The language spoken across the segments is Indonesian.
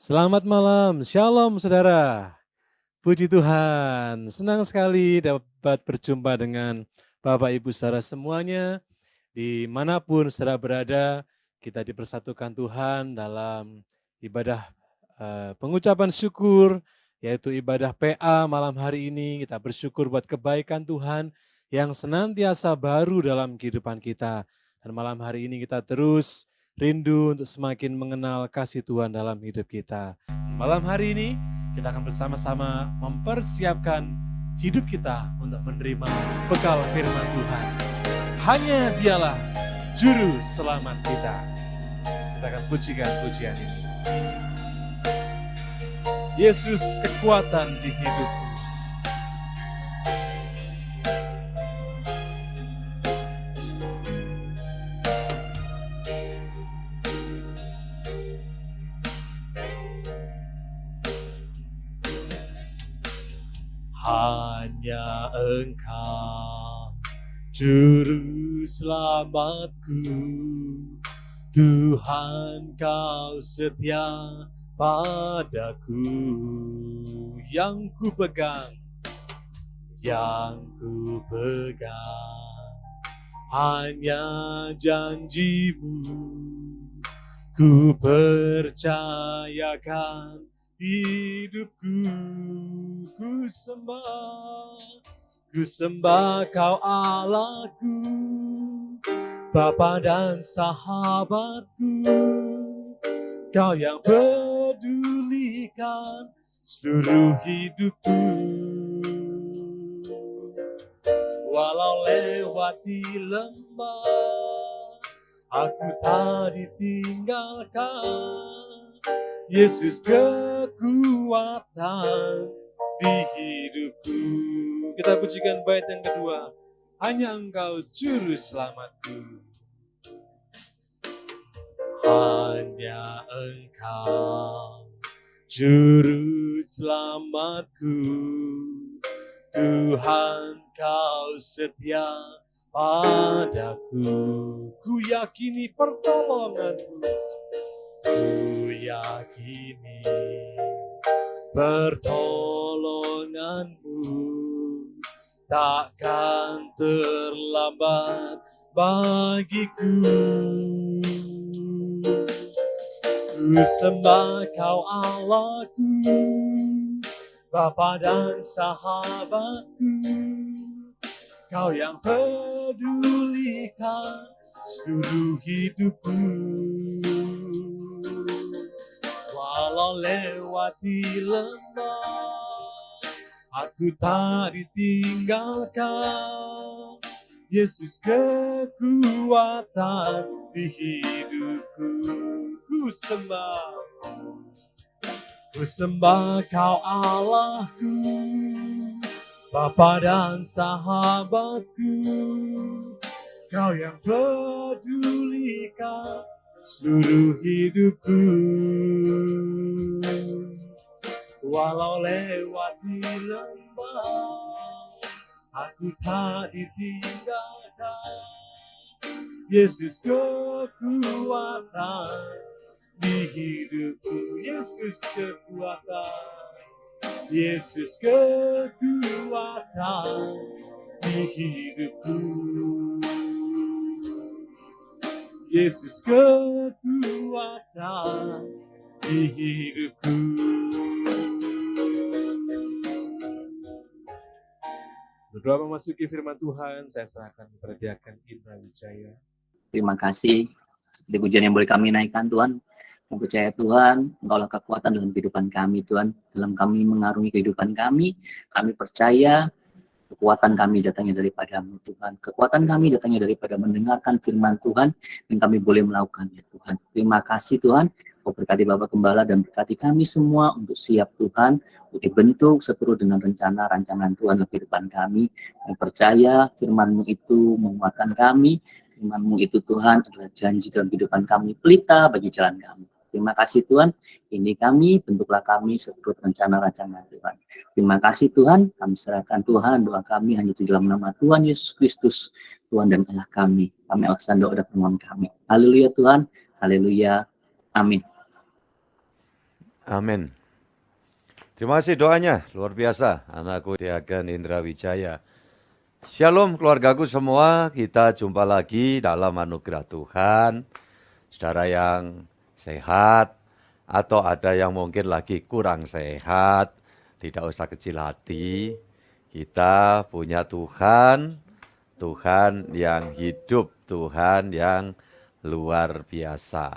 Selamat malam, shalom saudara. Puji Tuhan, senang sekali dapat berjumpa dengan Bapak Ibu saudara semuanya. Dimanapun saudara berada, kita dipersatukan Tuhan dalam ibadah pengucapan syukur, yaitu ibadah PA malam hari ini. Kita bersyukur buat kebaikan Tuhan yang senantiasa baru dalam kehidupan kita. Dan malam hari ini kita terus rindu untuk semakin mengenal kasih Tuhan dalam hidup kita. Malam hari ini kita akan bersama-sama mempersiapkan hidup kita untuk menerima bekal firman Tuhan. Hanya Dialah Juru Selamat kita. Kita akan pujikan pujian ini. Yesus kekuatan di hidupku. Hanya Engkau Juru Selamatku, Tuhan Kau setia padaku. Yang ku pegang hanya janji-Mu. Ku percayakan hidupku, ku sembah Kau Allahku, Bapa dan sahabatku. Kau yang pedulikan seluruh hidupku. Walau lewati lembah, aku tak ditinggalkan. Yesus kekuatan di hidupku. Kita pujikan bait yang kedua. Hanya Engkau Juru Selamatku. Hanya Engkau Juru Selamatku, Tuhan Kau setia padaku. Ku yakini pertolongan-Mu, ku yakini pertolongan-Mu takkan terlambat bagiku. Ku sembah Kau Allahku, Bapa dan sahabatku. Kau yang pedulikan seluruh hidupku. Walau lewati lembah, aku tak ditinggalkan. Yesus kekuatan di hidupku. Ku sembah Kau Allahku, Bapa dan sahabatku. Kau yang pedulikan seluruh hidupku. Walau lewati lembah, aku tak ditinggalkan. Yesus kekuatan di hidupku. Yesus kekuatan. Yesus kekuatan di hidupku. Yesus kekuatan di hidupku. Berdoa memasuki firman Tuhan, saya serahkan kepada Diaken Indra Wijaya. Terima kasih. Seperti pujian yang boleh kami naikkan, Tuhan. Percaya Tuhan, Engkaulah kekuatan dalam kehidupan kami, Tuhan. Dalam kami mengarungi kehidupan kami percaya kekuatan kami datangnya daripada-Mu, Tuhan. Kekuatan kami datangnya daripada mendengarkan firman Tuhan, dan kami boleh melakukannya, Tuhan. Terima kasih, Tuhan. Kau berkati Bapak Gembala dan berkati kami semua untuk siap, Tuhan, untuk dibentuk seturut dengan rencana rancangan Tuhan dalam kehidupan kami. Dan percaya firman-Mu itu menguatkan kami. Firman-Mu itu, Tuhan, adalah janji dalam kehidupan kami, pelita bagi jalan kami. Terima kasih, Tuhan. Ini kami, bentuklah kami seturut rencana rancangan Tuhan. Terima kasih, Tuhan. Kami serahkan, Tuhan, doa kami hanya di dalam nama Tuhan Yesus Kristus, Tuhan dan Allah kami. Kami alasan doa dan permohonan kami. Haleluya, Tuhan. Haleluya. Amin. Amin. Terima kasih doanya, luar biasa. Anakku Diaken Indra Wijaya. Shalom keluargaku semua, kita jumpa lagi dalam anugerah Tuhan. Saudara yang sehat, atau ada yang mungkin lagi kurang sehat, tidak usah kecil hati. Kita punya Tuhan, Tuhan yang hidup, Tuhan yang luar biasa.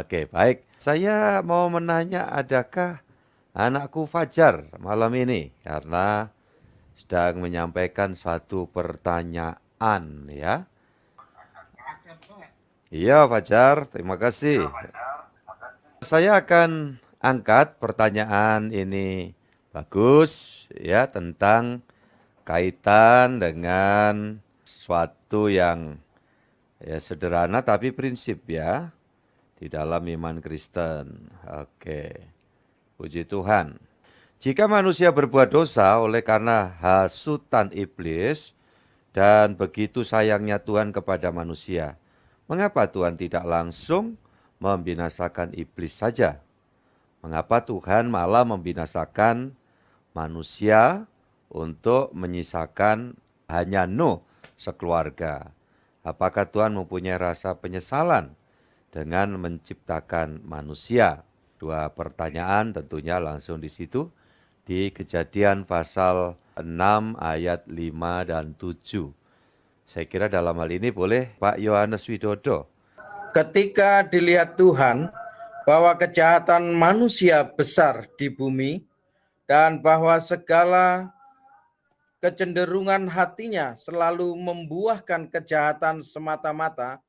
Oke, baik. Saya mau menanya, adakah anakku Fajar malam ini? Karena sedang menyampaikan suatu pertanyaan ya. Iya Fajar, terima kasih. Saya akan angkat pertanyaan ini bagus ya tentang kaitan dengan suatu yang ya sederhana tapi prinsip ya di dalam iman Kristen. Oke, puji Tuhan. Jika manusia berbuat dosa oleh karena hasutan iblis dan begitu sayangnya Tuhan kepada manusia, mengapa Tuhan tidak langsung membinasakan iblis saja? Mengapa Tuhan malah membinasakan manusia untuk menyisakan hanya Nuh sekeluarga? Apakah Tuhan mempunyai rasa penyesalan dengan menciptakan manusia? Dua pertanyaan tentunya langsung di situ. Di Kejadian pasal 6 ayat 5 dan 7. Saya kira dalam hal ini boleh Pak Yohanes Widodo. Ketika dilihat Tuhan bahwa kejahatan manusia besar di bumi dan bahwa segala kecenderungan hatinya selalu membuahkan kejahatan semata-mata,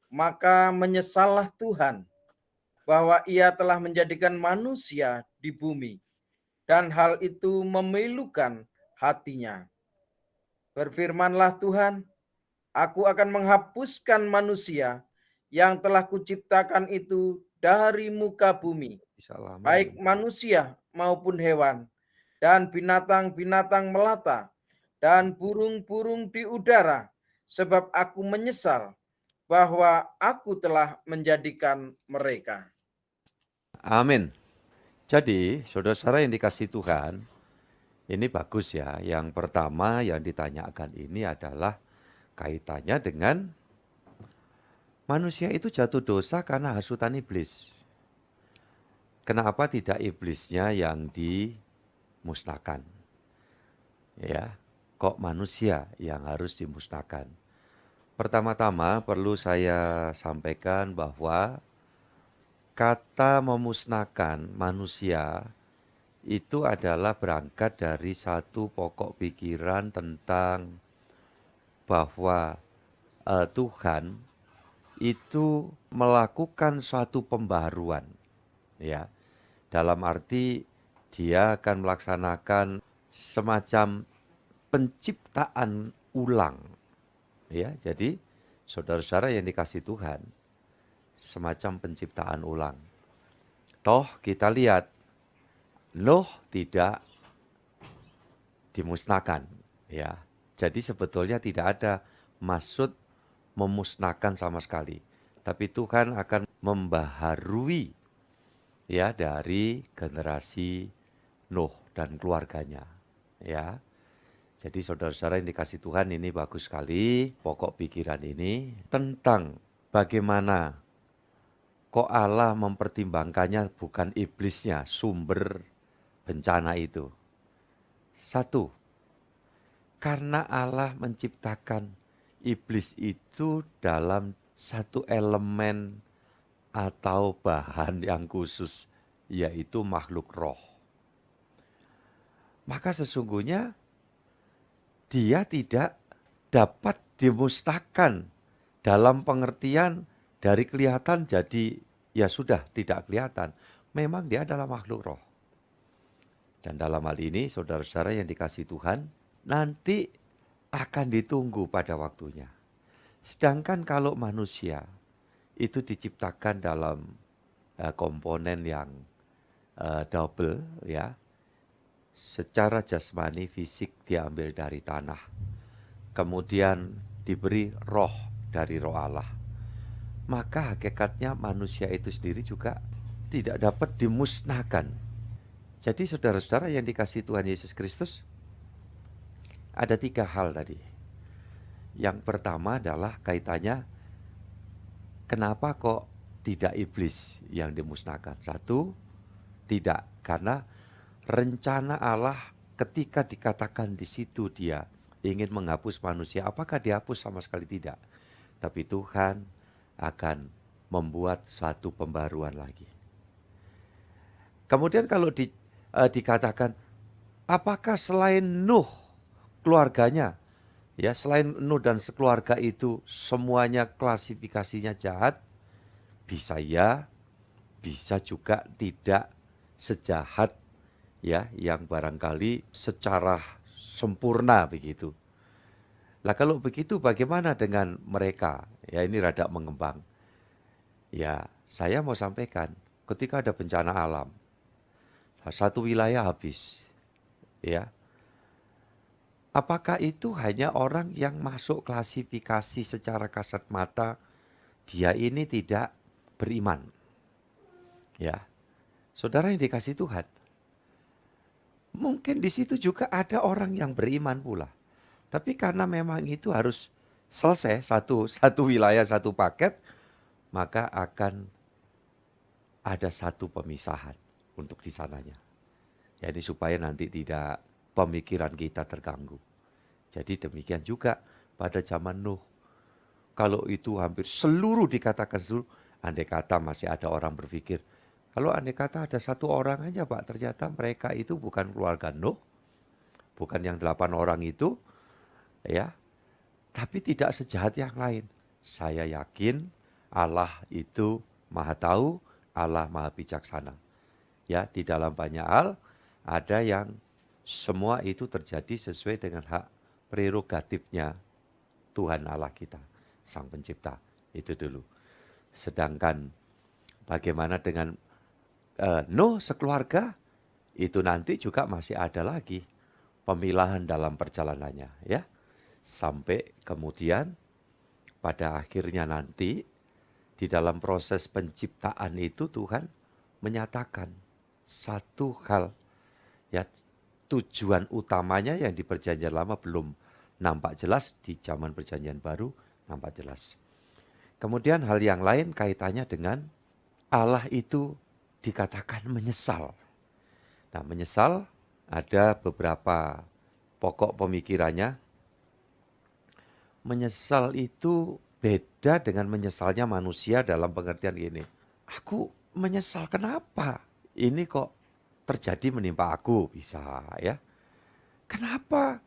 maka menyesallah Tuhan bahwa Ia telah menjadikan manusia di bumi, dan hal itu memilukan hatinya. Berfirmanlah Tuhan, Aku akan menghapuskan manusia yang telah kuciptakan itu dari muka bumi, baik manusia maupun hewan, dan binatang-binatang melata, dan burung-burung di udara, sebab aku menyesal bahwa aku telah menjadikan mereka. Amin. Jadi, saudara-saudara yang dikasihi Tuhan, ini bagus ya. Yang pertama yang ditanyakan ini adalah kaitannya dengan manusia itu jatuh dosa karena hasutan iblis. Kenapa tidak iblisnya yang dimusnahkan? Ya, kok manusia yang harus dimusnahkan? Pertama-tama perlu saya sampaikan bahwa kata memusnahkan manusia itu adalah berangkat dari satu pokok pikiran tentang bahwa Tuhan itu melakukan suatu pembaharuan, ya, dalam arti Dia akan melaksanakan semacam penciptaan ulang, ya. Jadi saudara-saudara yang dikasihi Tuhan, semacam penciptaan ulang. Toh kita lihat Nuh tidak dimusnahkan, ya. Jadi sebetulnya tidak ada maksud memusnahkan sama sekali. Tapi Tuhan akan membaharui ya dari generasi Nuh dan keluarganya, ya. Jadi saudara-saudara yang dikasihi Tuhan, ini bagus sekali pokok pikiran ini tentang bagaimana kok Allah mempertimbangkannya bukan iblisnya sumber bencana itu. Satu, karena Allah menciptakan iblis itu dalam satu elemen atau bahan yang khusus, yaitu makhluk roh. Maka sesungguhnya dia tidak dapat dimusnahkan dalam pengertian dari kelihatan jadi ya sudah tidak kelihatan. Memang dia adalah makhluk roh. Dan dalam hal ini saudara-saudara yang dikasihi Tuhan, nanti akan ditunggu pada waktunya. Sedangkan kalau manusia itu diciptakan dalam komponen yang double, ya. Secara jasmani fisik diambil dari tanah. Kemudian diberi roh dari roh Allah. Maka hakikatnya manusia itu sendiri juga tidak dapat dimusnahkan. Jadi saudara-saudara yang dikasihi Tuhan Yesus Kristus, ada 3 hal tadi. Yang pertama adalah kaitannya kenapa kok tidak iblis yang dimusnahkan. 1, tidak, karena rencana Allah ketika dikatakan di situ dia ingin menghapus manusia, apakah dihapus sama sekali? Tidak. Tapi Tuhan akan membuat suatu pembaruan lagi. Kemudian kalau dikatakan, apakah selain Nuh keluarganya, ya selain Nuh dan sekeluarga itu semuanya klasifikasinya jahat? Bisa ya, bisa juga tidak sejahat ya yang barangkali secara sempurna begitu. Lah kalau begitu bagaimana dengan mereka? Ya ini rada mengembang. Ya saya mau sampaikan, ketika ada bencana alam, satu wilayah habis, ya. Apakah itu hanya orang yang masuk klasifikasi secara kasat mata, dia ini tidak beriman? Ya, saudara yang dikasihi Tuhan, mungkin di situ juga ada orang yang beriman pula. Tapi karena memang itu harus selesai satu wilayah, satu paket, maka akan ada satu pemisahan untuk di sananya. Ya ini supaya nanti tidak pemikiran kita terganggu. Jadi demikian juga pada zaman Nuh. Kalau itu hampir seluruh dikatakan seluruh, andai kata masih ada orang berpikir, kalau andai kata ada 1 orang aja Pak, ternyata mereka itu bukan keluarga Nuh, bukan yang 8 orang itu, ya, tapi tidak sejahat yang lain. Saya yakin Allah itu Maha Tahu, Allah Maha Bijaksana. Ya, di dalam banyak hal ada yang semua itu terjadi sesuai dengan hak prerogatifnya Tuhan Allah kita, Sang Pencipta. Itu dulu. Sedangkan bagaimana dengan Nuh sekeluarga, itu nanti juga masih ada lagi pemilahan dalam perjalanannya, ya. Sampai kemudian pada akhirnya nanti di dalam proses penciptaan itu Tuhan menyatakan satu hal, ya, tujuan utamanya yang di perjanjian lama belum nampak jelas, di zaman perjanjian baru nampak jelas. Kemudian hal yang lain kaitannya dengan Allah itu dikatakan menyesal. Nah, menyesal ada beberapa pokok pemikirannya. Menyesal itu beda dengan menyesalnya manusia dalam pengertian gini. Aku menyesal kenapa? Ini kok terjadi menimpa aku, bisa ya. Kenapa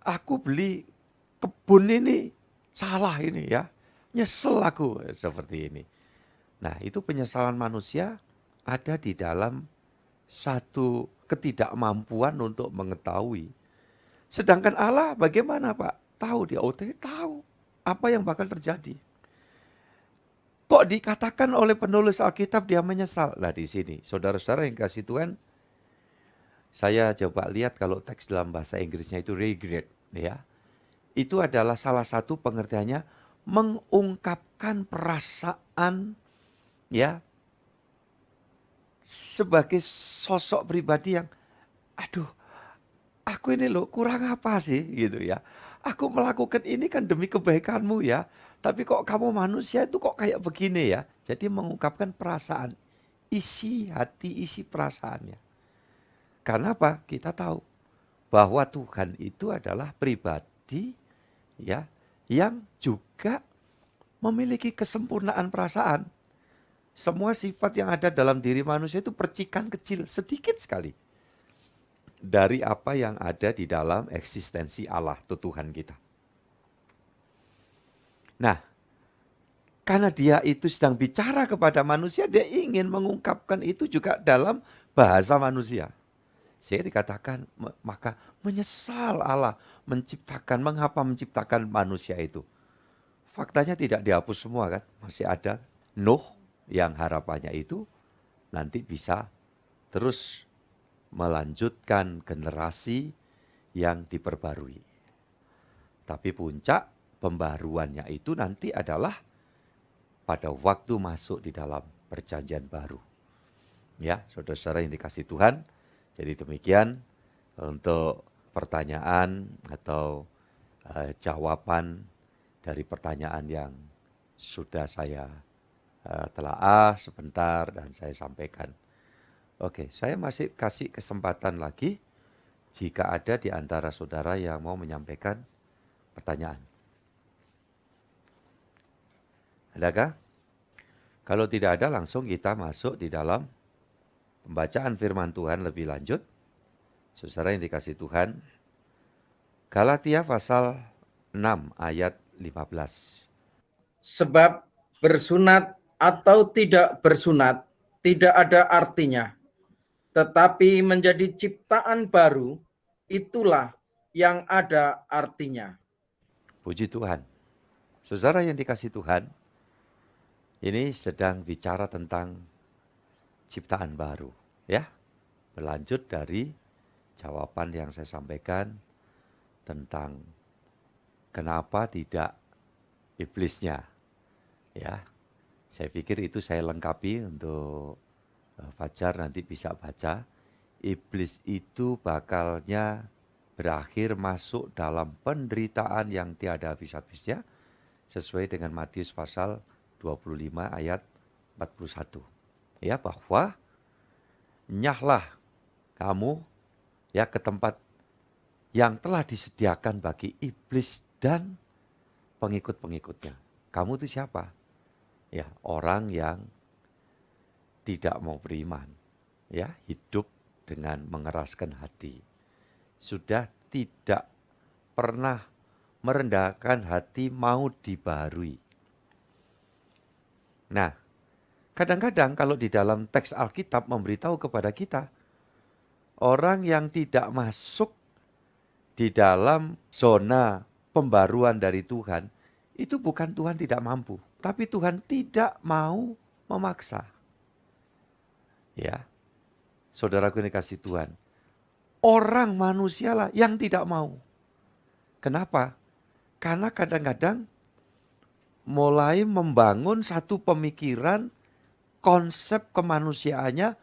aku beli kebun ini salah ini ya. Nyesel aku seperti ini. Nah, itu penyesalan manusia ada di dalam satu ketidakmampuan untuk mengetahui. Sedangkan Allah bagaimana Pak? Tahu dia tahu apa yang bakal terjadi. Kok dikatakan oleh penulis Alkitab dia menyesal? Nah di sini, saudara-saudara yang kasih Tuhan, saya coba lihat kalau teks dalam bahasa Inggrisnya itu regret, ya. Itu adalah salah satu pengertiannya mengungkapkan perasaan, ya, sebagai sosok pribadi yang, aduh, aku ini loh kurang apa sih gitu ya. Aku melakukan ini kan demi kebaikanmu ya. Tapi kok kamu manusia itu kok kayak begini ya. Jadi mengungkapkan perasaan. Isi hati, isi perasaannya. Karena apa? Kita tahu bahwa Tuhan itu adalah pribadi ya yang juga memiliki kesempurnaan perasaan. Semua sifat yang ada dalam diri manusia itu percikan kecil, sedikit sekali. Dari apa yang ada di dalam eksistensi Allah, itu Tuhan kita. Nah, karena dia itu sedang bicara kepada manusia, dia ingin mengungkapkan itu juga dalam bahasa manusia. Sehingga dikatakan, maka menyesal Allah menciptakan, mengapa menciptakan manusia itu. Faktanya tidak dihapus semua kan, masih ada Nuh yang harapannya itu nanti bisa terus melanjutkan generasi yang diperbarui. Tapi puncak pembaruannya itu nanti adalah pada waktu masuk di dalam perjanjian baru. Ya, saudara-saudara yang dikasih Tuhan. Jadi demikian untuk pertanyaan atau jawaban dari pertanyaan yang sudah saya telaah sebentar dan saya sampaikan. Oke, saya masih kasih kesempatan lagi jika ada di antara saudara yang mau menyampaikan pertanyaan. Adakah? Kalau tidak ada, langsung kita masuk di dalam pembacaan firman Tuhan lebih lanjut. Saudara yang dikasih Tuhan, Galatia pasal 6 ayat 15. Sebab bersunat atau tidak bersunat tidak ada artinya, tetapi menjadi ciptaan baru, itulah yang ada artinya. Puji Tuhan. Saudara yang dikasih Tuhan, ini sedang bicara tentang ciptaan baru. Ya, berlanjut dari jawaban yang saya sampaikan tentang kenapa tidak iblisnya. Ya, saya pikir itu saya lengkapi untuk Fajar nanti bisa baca. Iblis itu bakalnya berakhir masuk dalam penderitaan yang tiada habis-habisnya sesuai dengan Matius pasal 25 ayat 41. Ya, bahwa nyahlah kamu ya ke tempat yang telah disediakan bagi iblis dan pengikut-pengikutnya. Kamu itu siapa? Ya, orang yang tidak mau beriman. Ya, hidup dengan mengeraskan hati. Sudah tidak pernah merendahkan hati, mau dibarui. Nah, kadang-kadang kalau di dalam teks Alkitab memberitahu kepada kita, orang yang tidak masuk di dalam zona pembaruan dari Tuhan, itu bukan Tuhan tidak mampu, tapi Tuhan tidak mau memaksa. Ya, saudaraku yang dikasih Tuhan, orang manusialah yang tidak mau. Kenapa? Karena kadang-kadang mulai membangun satu pemikiran, konsep kemanusiaannya,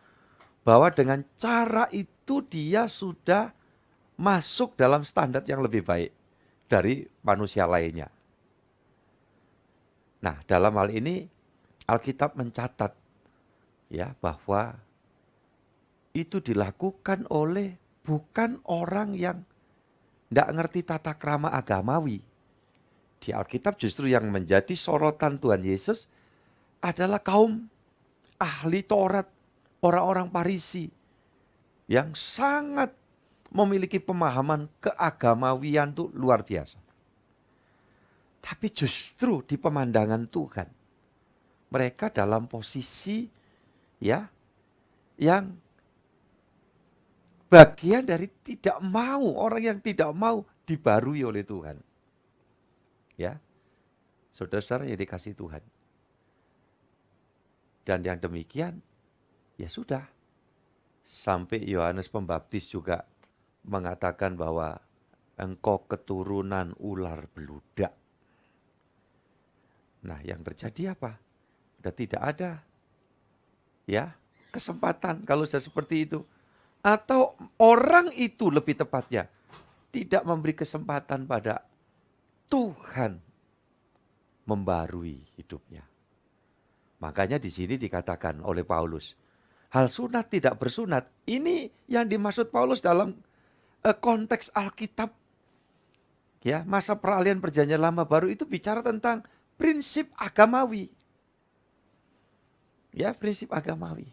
bahwa dengan cara itu dia sudah masuk dalam standar yang lebih baik dari manusia lainnya. Nah, dalam hal ini Alkitab mencatat ya bahwa itu dilakukan oleh bukan orang yang tidak ngerti tata krama agamawi. Di Alkitab justru yang menjadi sorotan Tuhan Yesus adalah kaum ahli Taurat, orang-orang Farisi yang sangat memiliki pemahaman keagamawian itu luar biasa. Tapi justru di pemandangan Tuhan, mereka dalam posisi ya yang bagian dari tidak mau, orang yang tidak mau dibarui oleh Tuhan. Ya, saudara-saudara yang dikasih Tuhan. Dan yang demikian, ya sudah. Sampai Yohanes Pembaptis juga mengatakan bahwa engkau keturunan ular beludak. Nah, yang terjadi apa? Sudah tidak ada ya kesempatan kalau sudah seperti itu. Atau orang itu lebih tepatnya tidak memberi kesempatan pada Tuhan membarui hidupnya. Makanya di sini dikatakan oleh Paulus, hal sunat tidak bersunat. Ini yang dimaksud Paulus dalam konteks Alkitab. Ya, masa peralihan perjanjian lama baru itu bicara tentang prinsip agamawi. Ya, prinsip agamawi.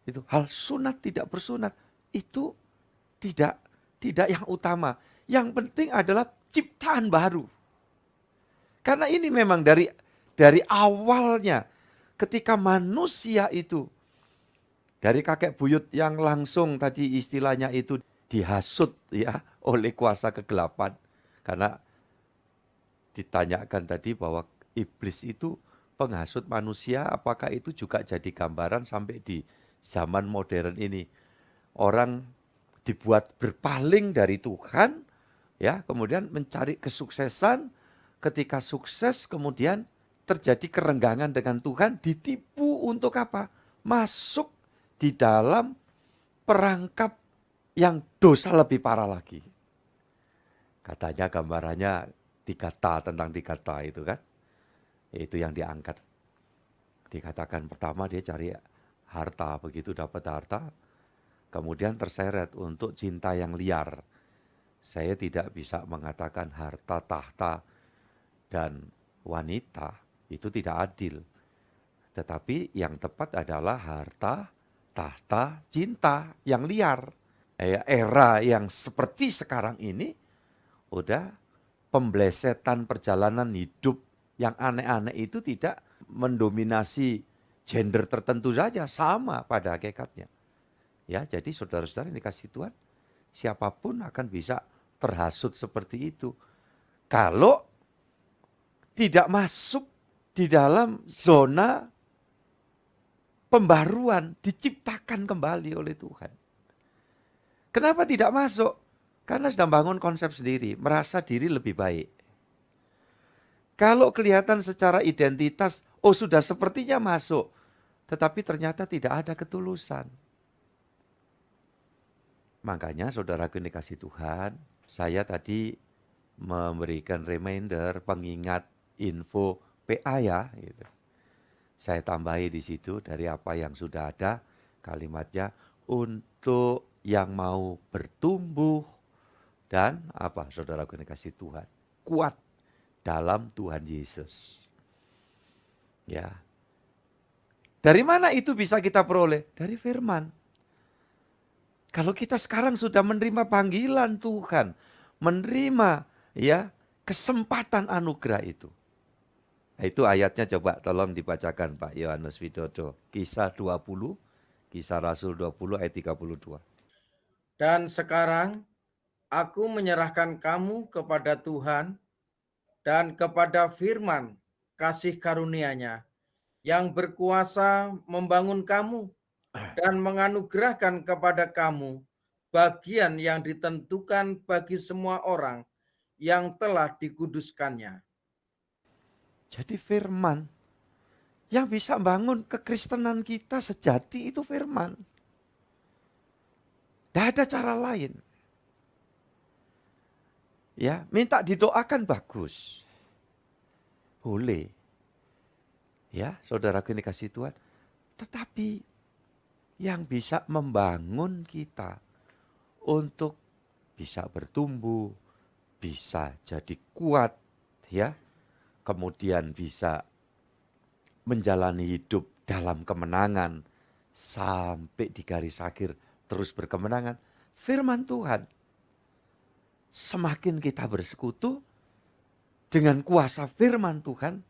Itu hal sunat tidak bersunat itu tidak yang utama. Yang penting adalah ciptaan baru. Karena ini memang dari awalnya ketika manusia itu dari kakek buyut yang langsung tadi istilahnya itu dihasut ya oleh kuasa kegelapan. Karena ditanyakan tadi bahwa iblis itu penghasut manusia, apakah itu juga jadi gambaran sampai di zaman modern ini. Orang dibuat berpaling dari Tuhan, ya, kemudian mencari kesuksesan. Ketika sukses kemudian terjadi kerenggangan dengan Tuhan, ditipu untuk apa? masuk di dalam perangkap yang dosa lebih parah lagi. Katanya gambarannya 3 ta, tentang 3 ta itu kan. Itu yang diangkat. Dikatakan pertama dia cari harta, begitu dapat harta, kemudian terseret untuk cinta yang liar. Saya tidak bisa mengatakan harta, tahta, dan wanita itu tidak adil. Tetapi yang tepat adalah harta, tahta, cinta yang liar. Era yang seperti sekarang ini, udah pemblesetan perjalanan hidup yang aneh-aneh itu tidak mendominasi gender tertentu saja, sama pada hakikatnya. Ya, jadi saudara-saudara yang dikasih Tuhan, siapapun akan bisa terhasut seperti itu. Kalau tidak masuk di dalam zona pembaruan, diciptakan kembali oleh Tuhan. Kenapa tidak masuk? Karena sedang bangun konsep sendiri, merasa diri lebih baik. Kalau kelihatan secara identitas, oh sudah sepertinya masuk, tetapi ternyata tidak ada ketulusan. Makanya saudaraku yang dikasih Tuhan, saya tadi memberikan reminder, pengingat info PA ya. Gitu. Saya tambahi di situ dari apa yang sudah ada, kalimatnya untuk yang mau bertumbuh dan apa saudaraku yang dikasih Tuhan, kuat dalam Tuhan Yesus. Ya. Dari mana itu bisa kita peroleh? Dari firman. Kalau kita sekarang sudah menerima panggilan Tuhan, menerima ya kesempatan anugerah itu. Nah, itu ayatnya coba tolong dibacakan Pak Yohanes Widodo. Kisah 20, Kisah Rasul 20 ayat 32. Dan sekarang aku menyerahkan kamu kepada Tuhan dan kepada firman kasih karunia-Nya yang berkuasa membangun kamu dan menganugerahkan kepada kamu bagian yang ditentukan bagi semua orang yang telah dikuduskannya. Jadi firman yang bisa bangun kekristenan kita sejati itu firman. Tidak ada cara lain. Ya, minta didoakan bagus. Boleh. Ya, saudaraku ini kasih Tuhan. Tetapi yang bisa membangun kita untuk bisa bertumbuh, bisa jadi kuat, ya. Kemudian bisa menjalani hidup dalam kemenangan sampai di garis akhir terus berkemenangan. Firman Tuhan. Semakin kita bersekutu dengan kuasa firman Tuhan,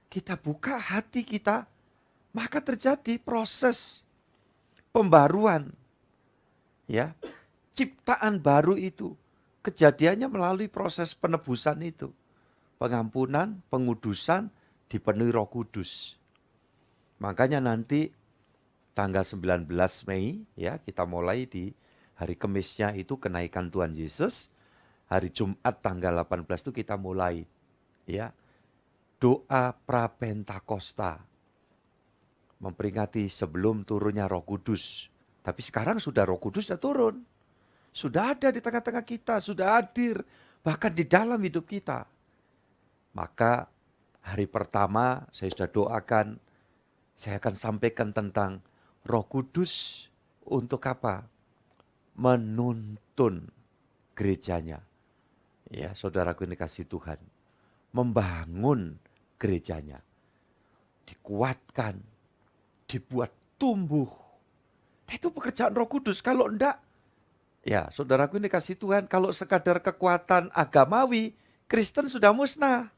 kita buka hati kita, maka terjadi proses pembaruan. Ya, ciptaan baru itu kejadiannya melalui proses penebusan itu. Pengampunan, pengudusan, dipenuhi Roh Kudus. Makanya nanti tanggal 19 Mei ya kita mulai di hari Kemisnya itu kenaikan Tuhan Yesus. Hari Jumat tanggal 18 itu kita mulai ya doa pra-Pentakosta. Memperingati sebelum turunnya Roh Kudus. Tapi sekarang sudah Roh Kudus sudah turun. Sudah ada di tengah-tengah kita, sudah hadir bahkan di dalam hidup kita. Maka hari pertama saya sudah doakan, saya akan sampaikan tentang Roh Kudus untuk apa? Menuntun gerejanya. Ya, saudaraku yang dikasih Tuhan. Membangun gerejanya. Dikuatkan, dibuat tumbuh. Nah, itu pekerjaan Roh Kudus. Kalau enggak, ya saudaraku yang dikasih Tuhan, kalau sekadar kekuatan agamawi, Kristen sudah musnah.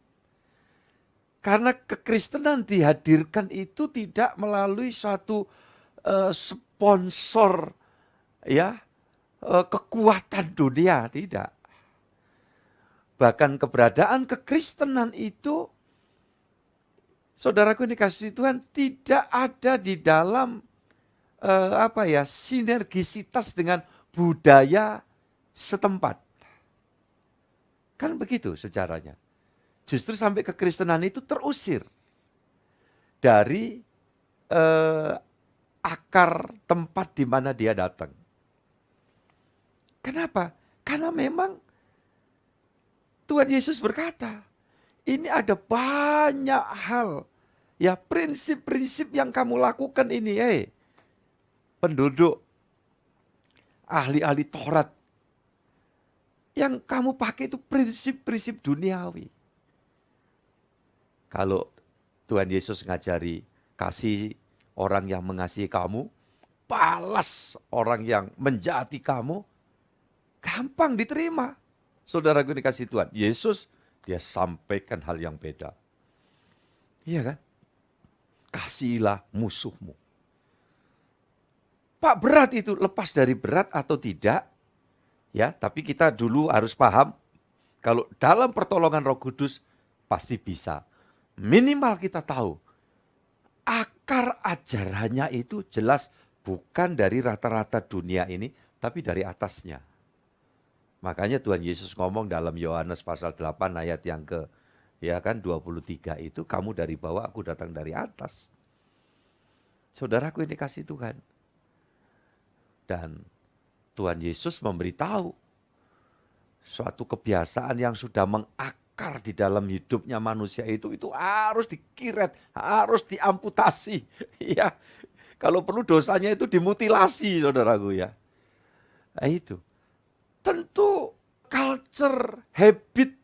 Karena kekristenan dihadirkan itu tidak melalui suatu sponsor ya kekuatan dunia, tidak. Bahkan keberadaan kekristenan itu, saudaraku yang dikasihi Tuhan, tidak ada di dalam sinergisitas dengan budaya setempat. Kan begitu sejarahnya. Justru sampai kekristenan itu terusir dari akar tempat di mana dia datang. Kenapa? Karena memang Tuhan Yesus berkata, ini ada banyak hal, ya prinsip-prinsip yang kamu lakukan ini, penduduk, ahli-ahli Taurat, yang kamu pakai itu prinsip-prinsip duniawi. Kalau Tuhan Yesus ngajari, kasih orang yang mengasihi kamu, balas orang yang menjahati kamu, gampang diterima. Saudaraku dikasih Tuhan, Yesus dia sampaikan hal yang beda. Iya kan? Kasihilah musuhmu. Pak, berat itu, lepas dari berat atau tidak? Ya, tapi kita dulu harus paham, kalau dalam pertolongan Roh Kudus pasti bisa. Minimal kita tahu, akar ajarannya itu jelas bukan dari rata-rata dunia ini, tapi dari atasnya. Makanya Tuhan Yesus ngomong dalam Yohanes pasal 8 ayat yang ke 23 itu, kamu dari bawah, aku datang dari atas. Saudaraku ini kasih Tuhan. Dan Tuhan Yesus memberitahu suatu kebiasaan yang sudah mengakar di dalam hidupnya manusia itu harus dikiret, harus diamputasi. Ya, kalau perlu dosanya itu dimutilasi, saudaraku ya. Nah itu, tentu culture, habit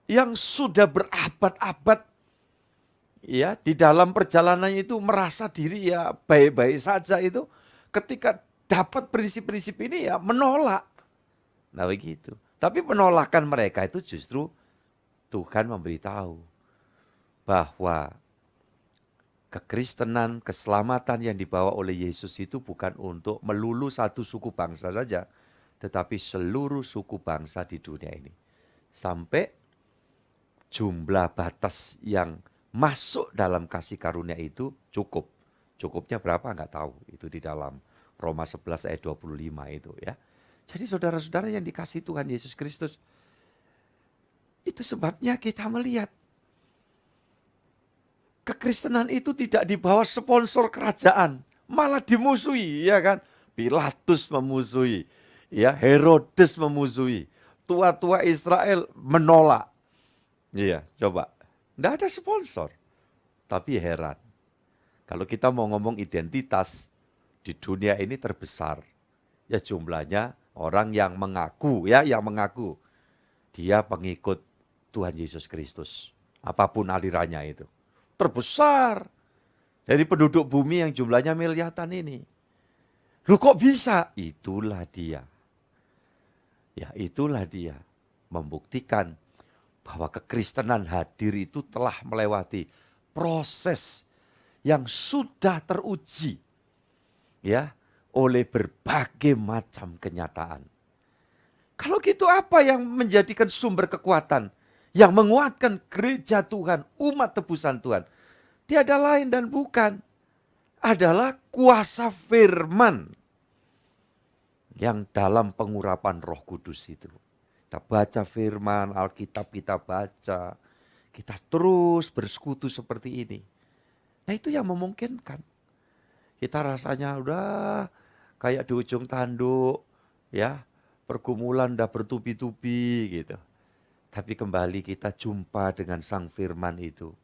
yang sudah berabad-abad ya di dalam perjalanannya itu merasa diri ya baik-baik saja itu, ketika dapat prinsip-prinsip ini ya menolak. Nah begitu. Tapi penolakan mereka itu justru Tuhan memberitahu bahwa kekristenan, keselamatan yang dibawa oleh Yesus itu bukan untuk melulu satu suku bangsa saja, tetapi seluruh suku bangsa di dunia ini. Sampai jumlah batas yang masuk dalam kasih karunia itu cukup. Cukupnya berapa enggak tahu, itu di dalam Roma 11 ayat 25 itu ya. Jadi saudara-saudara yang dikasihi Tuhan Yesus Kristus, itu sebabnya kita melihat kekristenan itu tidak di bawah sponsor kerajaan, malah dimusuhi, ya kan? Pilatus memusuhi, ya Herodes memusuhi, tua-tua Israel menolak. Iya, coba. Tidak ada sponsor. Tapi heran. Kalau kita mau ngomong identitas, di dunia ini terbesar, ya jumlahnya orang yang mengaku, dia pengikut Tuhan Yesus Kristus. Apapun alirannya itu. Terbesar dari penduduk bumi yang jumlahnya miliaran ini. Loh kok bisa? Itulah dia. Ya itulah dia. Membuktikan bahwa kekristenan hadir itu telah melewati proses yang sudah teruji ya oleh berbagai macam kenyataan. Kalau gitu apa yang menjadikan sumber kekuatan yang menguatkan gereja Tuhan, umat tebusan Tuhan? Tiada lain dan bukan adalah kuasa firman yang dalam pengurapan Roh Kudus itu. Kita baca firman, Alkitab kita baca, kita terus bersekutu seperti ini. Nah itu yang memungkinkan. Kita rasanya udah kayak di ujung tanduk, ya pergumulan udah bertubi-tubi gitu. Tapi kembali kita jumpa dengan Sang Firman itu,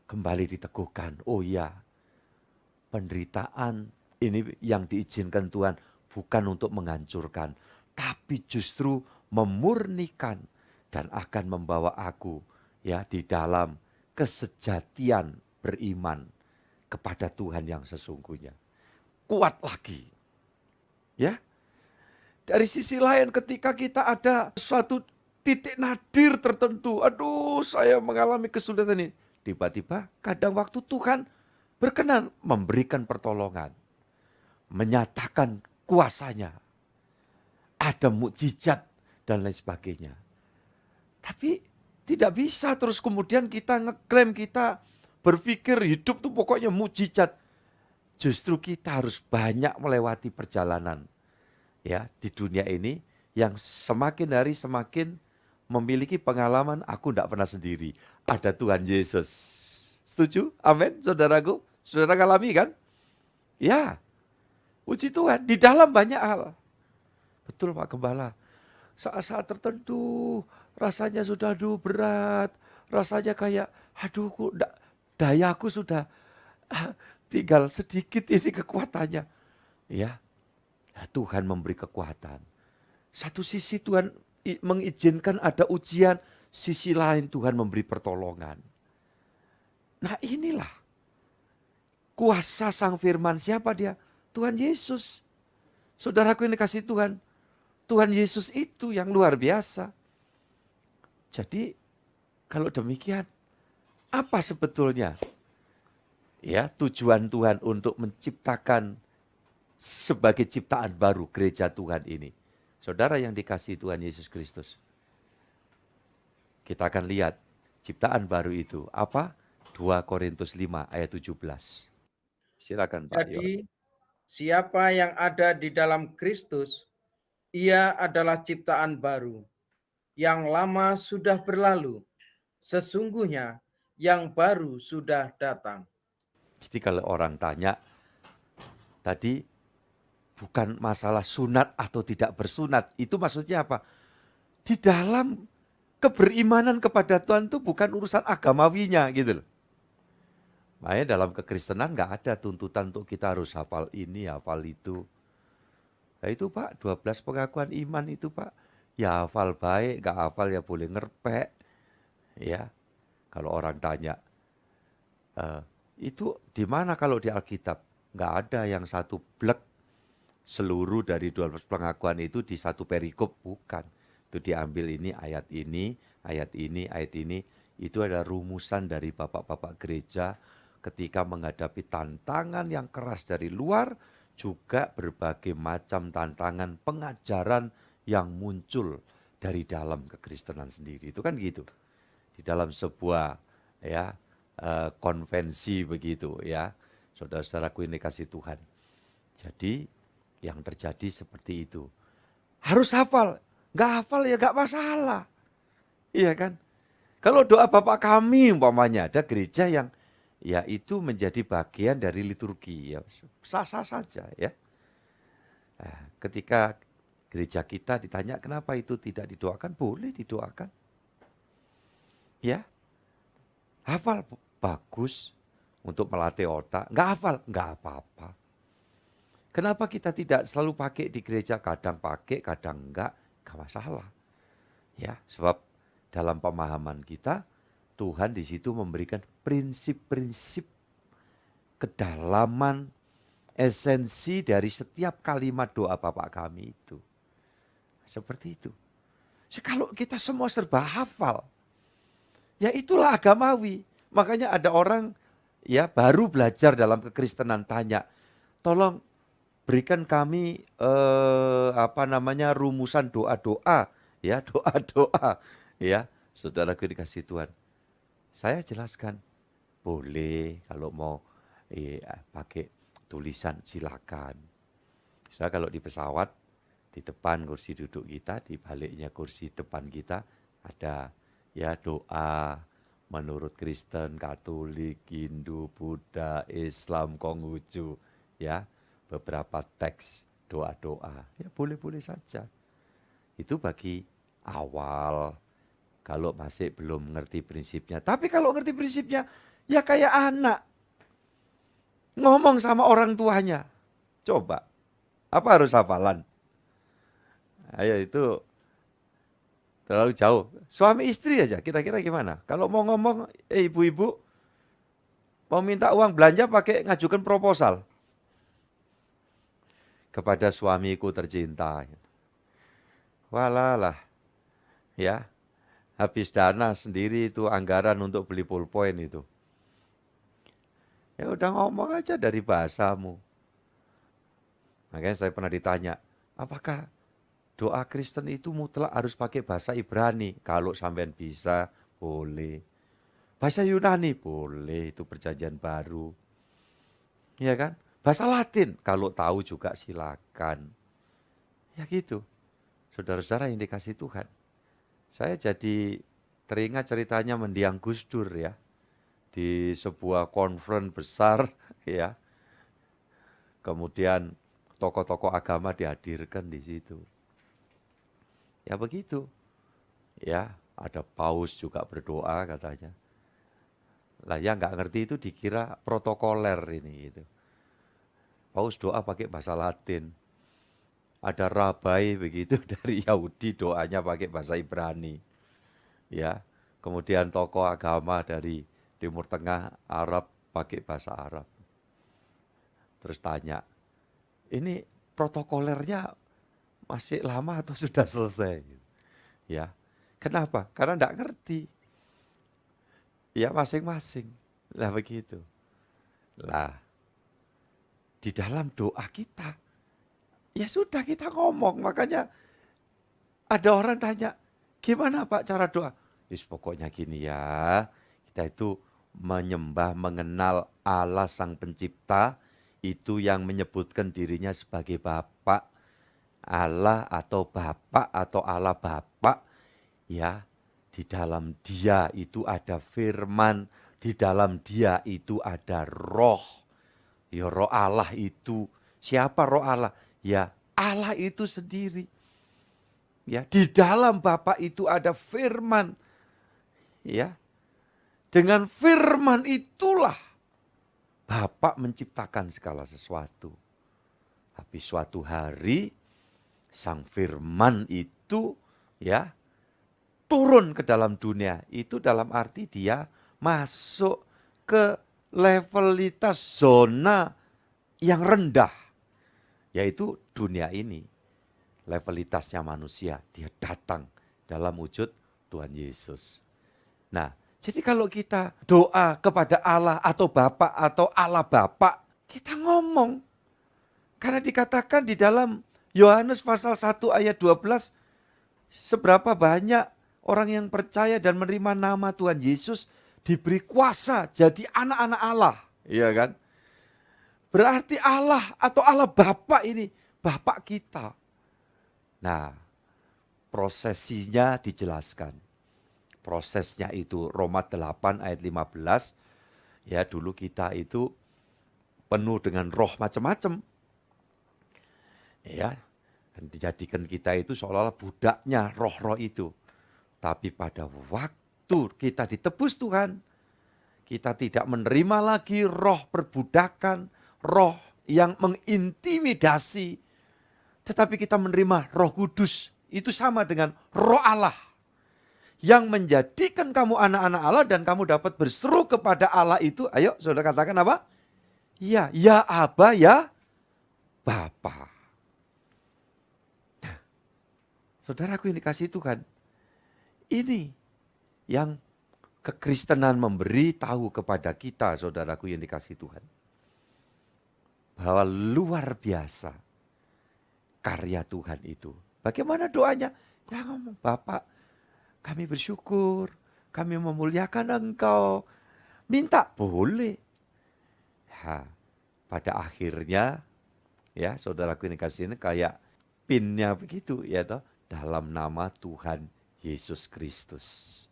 kembali diteguhkan. Oh iya, penderitaan ini yang diizinkan Tuhan bukan untuk menghancurkan, tapi justru memurnikan dan akan membawa aku ya di dalam kesejatian beriman kepada Tuhan yang sesungguhnya. Kuat lagi. Ya. Dari sisi lain ketika kita ada suatu titik nadir tertentu, aduh saya mengalami kesulitan ini. Tiba-tiba kadang waktu Tuhan berkenan memberikan pertolongan. Menyatakan kuasanya. Ada mukjizat dan lain sebagainya. Tapi tidak bisa terus kemudian kita ngeklaim kita berpikir hidup tuh pokoknya mukjizat. Justru kita harus banyak melewati perjalanan ya di dunia ini yang semakin hari semakin memiliki pengalaman aku tidak pernah sendiri. Ada Tuhan Yesus. Setuju? Amin, saudaraku. Saudara alami kan? Ya, Puji Tuhan, di dalam banyak hal. Betul Pak Gembala. Saat-saat tertentu rasanya sudah berat, rasanya kayak dayaku sudah tinggal sedikit ini kekuatannya. Ya, Tuhan memberi kekuatan. Satu sisi Tuhan mengizinkan ada ujian, sisi lain Tuhan memberi pertolongan. Nah inilah kuasa Sang Firman, siapa dia? Tuhan Yesus. Saudaraku ini kasih Tuhan. Tuhan Yesus itu yang luar biasa. Jadi kalau demikian, apa sebetulnya ya tujuan Tuhan untuk menciptakan sebagai ciptaan baru gereja Tuhan ini? Saudara yang dikasihi Tuhan Yesus Kristus. Kita akan lihat ciptaan baru itu apa? 2 Korintus 5 ayat 17. Silakan Pak Yon. Jadi siapa yang ada di dalam Kristus, ia adalah ciptaan baru. Yang lama sudah berlalu, sesungguhnya yang baru sudah datang. Jadi kalau orang tanya, tadi bukan masalah sunat atau tidak bersunat, itu maksudnya apa? Di dalam keberimanan kepada Tuhan itu bukan urusan agamawinya gitu loh. Makanya dalam kekristenan nggak ada tuntutan untuk kita harus hafal ini, hafal itu. Nah itu Pak, 12 pengakuan iman itu Pak. Ya hafal baik, nggak hafal ya boleh ngerpek. Ya, kalau orang tanya, itu di mana kalau di Alkitab? Nggak ada yang satu blek seluruh dari 12 pengakuan itu di satu perikop, bukan. Itu diambil ini, ayat ini, ayat ini, ayat ini. Itu ada rumusan dari bapak-bapak gereja ketika menghadapi tantangan yang keras dari luar, juga berbagai macam tantangan pengajaran yang muncul dari dalam kekristenan sendiri. Itu kan gitu. Di dalam sebuah ya konvensi begitu ya. Saudara-saudaraku ini kasih Tuhan. Jadi yang terjadi seperti itu. Harus hafal. Nggak hafal ya nggak masalah. Iya kan? Kalau doa Bapak kami umpamanya ada gereja yang ya itu menjadi bagian dari liturgi ya sah-sah saja ya. Nah, ketika gereja kita ditanya kenapa itu tidak didoakan, boleh didoakan. Ya, hafal bagus untuk melatih otak, nggak hafal nggak apa-apa. Kenapa kita tidak selalu pakai di gereja, kadang pakai kadang nggak masalah. Ya, sebab dalam pemahaman kita Tuhan di situ memberikan prinsip-prinsip kedalaman esensi dari setiap kalimat doa Bapak kami itu. Seperti itu. Kalau kita semua serba hafal, ya itulah agamawi. Makanya ada orang ya baru belajar dalam kekristenan tanya, tolong berikan kami rumusan doa-doa, ya doa-doa, ya saudaraku dikasih Tuhan. Saya jelaskan, boleh kalau mau pakai tulisan silakan. Soalnya kalau di pesawat, di depan kursi duduk kita, di baliknya kursi depan kita ada ya doa menurut Kristen, Katolik, Hindu, Buddha, Islam, Konghucu, ya beberapa teks doa-doa. Ya boleh-boleh saja. Itu bagi awal. Kalau masih belum ngerti prinsipnya. Tapi kalau ngerti prinsipnya, ya kayak anak. Ngomong sama orang tuanya. Coba, apa harus hafalan? Ayo itu terlalu jauh. Suami istri aja, kira-kira gimana? Kalau mau ngomong, ibu-ibu, mau minta uang belanja pakai ngajukan proposal. Kepada suamiku tercinta. Walalah, ya. Habis dana sendiri itu anggaran untuk beli pulpoin itu. Ya udah ngomong aja dari bahasamu. Makanya saya pernah ditanya, apakah doa Kristen itu mutlak harus pakai bahasa Ibrani? Kalau sampean bisa, boleh. Bahasa Yunani, boleh, itu perjanjian baru. Iya kan? Bahasa Latin, kalau tahu juga silakan. Ya gitu. Saudara-saudara yang dikasih Tuhan. Saya jadi teringat ceritanya mendiang Gus Dur ya. Di sebuah konferen besar ya. Kemudian tokoh-tokoh agama dihadirkan di situ. Ya begitu. Ya, ada paus juga berdoa katanya. Lah yang nggak ngerti itu dikira protokoler ini gitu. Paus doa pakai bahasa Latin. Ada rabai begitu dari Yahudi doanya pakai bahasa Ibrani. Ya, kemudian tokoh agama dari Timur Tengah, Arab pakai bahasa Arab. Terus tanya, ini protokolernya masih lama atau sudah selesai? Ya, kenapa? Karena enggak ngerti. Ya masing-masing. Lah begitu. Lah, di dalam doa kita, ya sudah kita ngomong. Makanya ada orang tanya, gimana Pak cara doa? Pokoknya gini ya, kita itu menyembah, mengenal Allah Sang Pencipta, itu yang menyebutkan dirinya sebagai Bapa, Allah atau Bapa atau Allah Bapa, ya di dalam Dia itu ada firman, di dalam Dia itu ada roh. Ya roh Allah itu, siapa roh Allah? Ya Allah itu sendiri. Ya di dalam Bapa itu ada firman. Ya, dengan firman itulah Bapa menciptakan segala sesuatu. Tapi suatu hari Sang Firman itu ya turun ke dalam dunia. Itu dalam arti dia masuk ke levelitas zona yang rendah. Yaitu dunia ini. Levelitasnya manusia. Dia datang dalam wujud Tuhan Yesus. Nah, jadi kalau kita doa kepada Allah atau Bapa atau Allah Bapa, kita ngomong. Karena dikatakan di dalam Yohanes pasal 1 ayat 12, seberapa banyak orang yang percaya dan menerima nama Tuhan Yesus diberi kuasa jadi anak-anak Allah. Iya kan? Berarti Allah atau Allah Bapa ini, Bapa kita. Nah, prosesinya dijelaskan. Prosesnya itu Roma 8 ayat 15. Ya dulu kita itu penuh dengan roh macam-macam. Ya, dan dijadikan kita itu seolah-olah budaknya roh-roh itu. Tapi pada waktu kita ditebus Tuhan, kita tidak menerima lagi roh perbudakan, roh yang mengintimidasi. Tetapi kita menerima Roh Kudus. Itu sama dengan roh Allah. Yang menjadikan kamu anak-anak Allah dan kamu dapat berseru kepada Allah itu. Ayo saudara katakan apa? Ya, ya Aba, ya Bapa. Nah, saudaraku yang dikasihi Tuhan. Ini yang kekristenan memberi tahu kepada kita, saudaraku yang dikasihi Tuhan. Bahwa luar biasa karya Tuhan itu. Bagaimana doanya? Ya ngomong, Bapak, kami bersyukur, kami memuliakan Engkau. Minta, boleh. Ya, pada akhirnya, ya saudaraku yang dikasihi ini kayak pinnya begitu, ya toh, dalam nama Tuhan Yesus Kristus.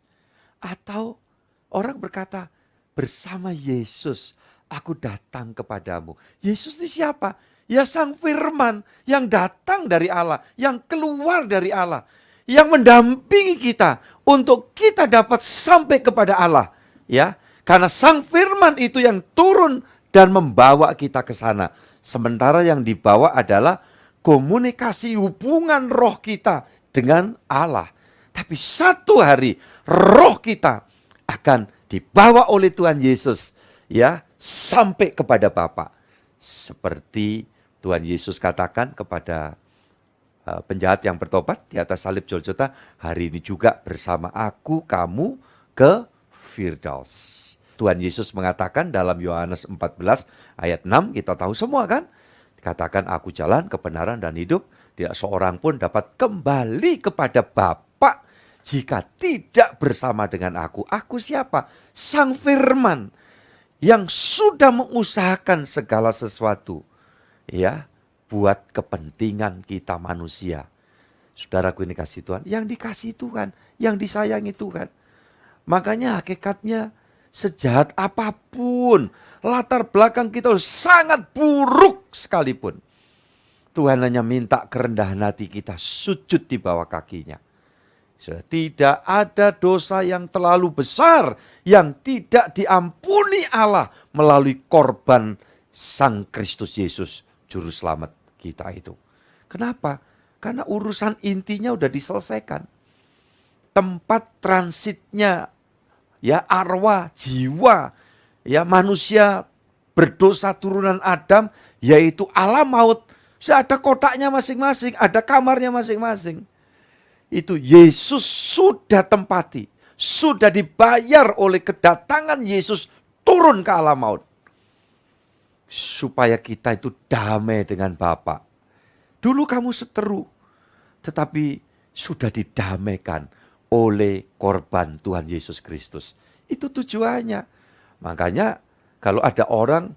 Atau orang berkata, bersama Yesus aku datang kepadamu. Yesus ini siapa? Ya Sang Firman yang datang dari Allah, yang keluar dari Allah, yang mendampingi kita untuk kita dapat sampai kepada Allah. Ya, karena Sang Firman itu yang turun dan membawa kita ke sana. Sementara yang dibawa adalah komunikasi hubungan roh kita dengan Allah. Tapi satu hari roh kita akan dibawa oleh Tuhan Yesus ya sampai kepada Bapa. Seperti Tuhan Yesus katakan kepada penjahat yang bertobat di atas salib Golgota, hari ini juga bersama aku kamu ke Firdaus. Tuhan Yesus mengatakan dalam Yohanes 14 ayat 6, kita tahu semua kan? Dikatakan aku jalan, kebenaran dan hidup, tidak seorang pun dapat kembali kepada Bapa jika tidak bersama dengan aku. Aku siapa? Sang Firman yang sudah mengusahakan segala sesuatu ya buat kepentingan kita manusia. Saudaraku ini kasih Tuhan, yang dikasih Tuhan, yang disayangi Tuhan. Makanya hakikatnya sejahat apapun latar belakang kita sangat buruk sekalipun, Tuhan hanya minta kerendahan hati kita, sujud di bawah kakinya. Saudara, tidak ada dosa yang terlalu besar yang tidak diampuni Allah melalui korban Sang Kristus Yesus, Juru Selamat kita itu. Kenapa? Karena urusan intinya udah diselesaikan. Tempat transitnya, ya arwah, jiwa, ya manusia berdosa turunan Adam, yaitu alam maut. Sudah ada kotaknya masing-masing, ada kamarnya masing-masing. Itu Yesus sudah tempati, sudah dibayar oleh kedatangan Yesus turun ke alam maut. Supaya kita itu damai dengan Bapa. Dulu kamu seteru, tetapi sudah didamaikan oleh korban Tuhan Yesus Kristus. Itu tujuannya. Makanya kalau ada orang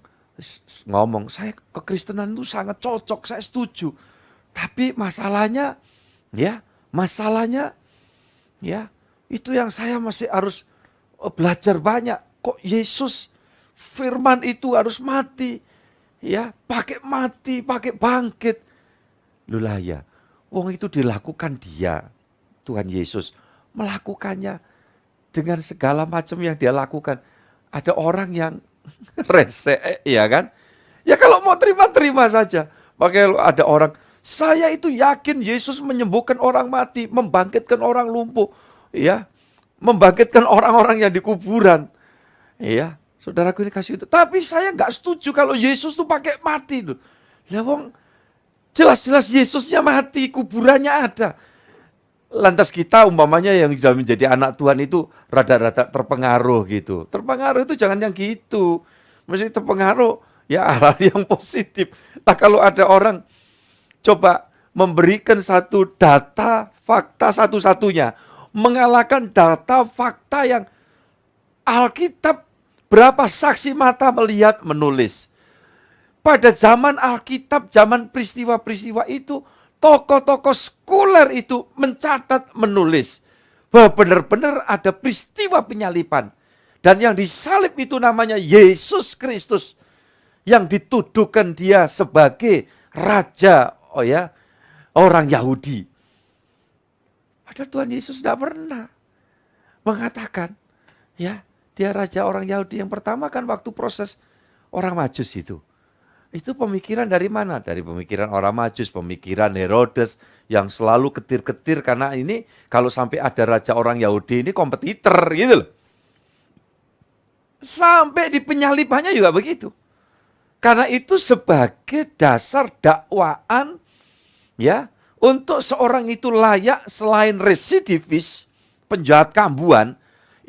ngomong, saya kekristenan itu sangat cocok, saya setuju. Tapi masalahnya, itu yang saya masih harus belajar banyak. Kok Yesus firman itu harus mati, pakai mati, pakai bangkit. Lulah ya, wong itu dilakukan dia, Tuhan Yesus melakukannya dengan segala macam yang dia lakukan. Ada orang yang rese, ya kan? Ya kalau mau terima saja. Makanya ada orang, saya itu yakin Yesus menyembuhkan orang mati, membangkitkan orang lumpuh, membangkitkan orang-orang yang di kuburan. Saudaraku ini kasih itu. Tapi saya nggak setuju kalau Yesus tuh pakai mati tuh. Lah wong jelas-jelas Yesusnya mati, kuburannya ada. Lantas kita umpamanya yang sudah menjadi anak Tuhan itu rada-rada terpengaruh gitu. Terpengaruh itu jangan yang gitu. Mesti terpengaruh ya hal yang positif. Nah kalau ada orang coba memberikan satu data, fakta satu-satunya. Mengalahkan data, fakta yang Alkitab berapa saksi mata melihat menulis. Pada zaman Alkitab, zaman peristiwa-peristiwa itu, tokoh-tokoh sekuler itu mencatat, menulis bahwa benar-benar ada peristiwa penyaliban. Dan yang disalib itu namanya Yesus Kristus. Yang dituduhkan dia sebagai raja orang Yahudi. Padahal Tuhan Yesus tidak pernah mengatakan, dia raja orang Yahudi. Yang pertama kan waktu proses orang Majus itu. Itu pemikiran dari mana? Dari pemikiran orang Majus, pemikiran Herodes yang selalu ketir-ketir karena ini kalau sampai ada raja orang Yahudi ini kompetitor gitu loh. Sampai di penyalibannya juga begitu. Karena itu sebagai dasar dakwaan untuk seorang itu layak selain residivis, penjahat kambuhan,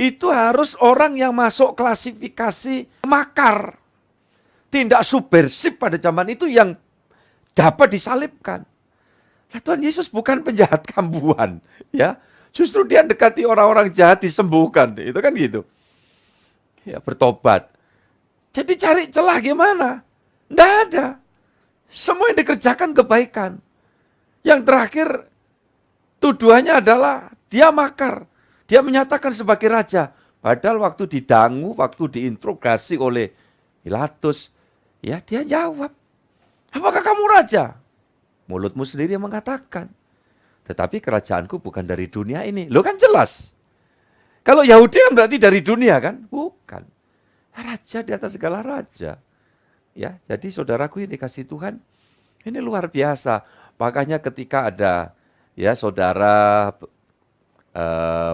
itu harus orang yang masuk klasifikasi makar. Tindak subversif pada zaman itu yang dapat disalibkan. Nah, Tuhan Yesus bukan penjahat kambuhan, Justru dia dekati orang-orang jahat disembuhkan, itu kan gitu. Bertobat. Jadi cari celah gimana? Nggak ada. Semua yang dikerjakan kebaikan. Yang terakhir tuduhannya adalah dia makar. Dia menyatakan sebagai raja. Padahal waktu didangu, waktu diinterogasi oleh Pilatus, dia jawab, apakah kamu raja? Mulutmu sendiri yang mengatakan. Tetapi kerajaanku bukan dari dunia ini. Loh kan jelas. Kalau Yahudi kan berarti dari dunia kan? Bukan. Raja di atas segala raja. Jadi saudaraku ini dikasih Tuhan, ini luar biasa. Makanya ketika ada saudara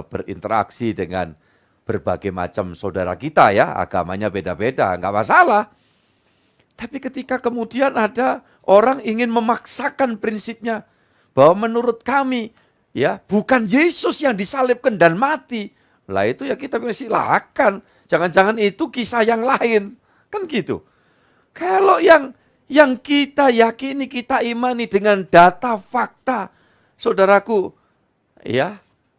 berinteraksi dengan berbagai macam saudara kita agamanya beda-beda, enggak masalah. Tapi ketika kemudian ada orang ingin memaksakan prinsipnya bahwa menurut kami bukan Yesus yang disalibkan dan mati. Lah itu kita bilang silakan. Jangan-jangan itu kisah yang lain. Kan gitu. Kalau yang kita yakini, kita imani dengan data, fakta. Saudaraku,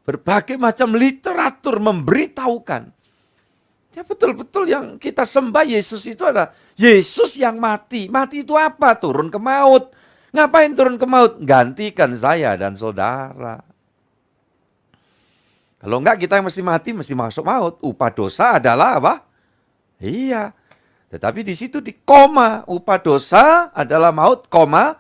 berbagai macam literatur memberitahukan. Betul-betul yang kita sembah Yesus itu adalah Yesus yang mati. Mati itu apa? Turun ke maut. Ngapain turun ke maut? Gantikan saya dan saudara. Kalau enggak kita mesti mati, mesti masuk maut. Upah dosa adalah apa? Iya. Tetapi di situ di koma. Upah dosa adalah maut, koma.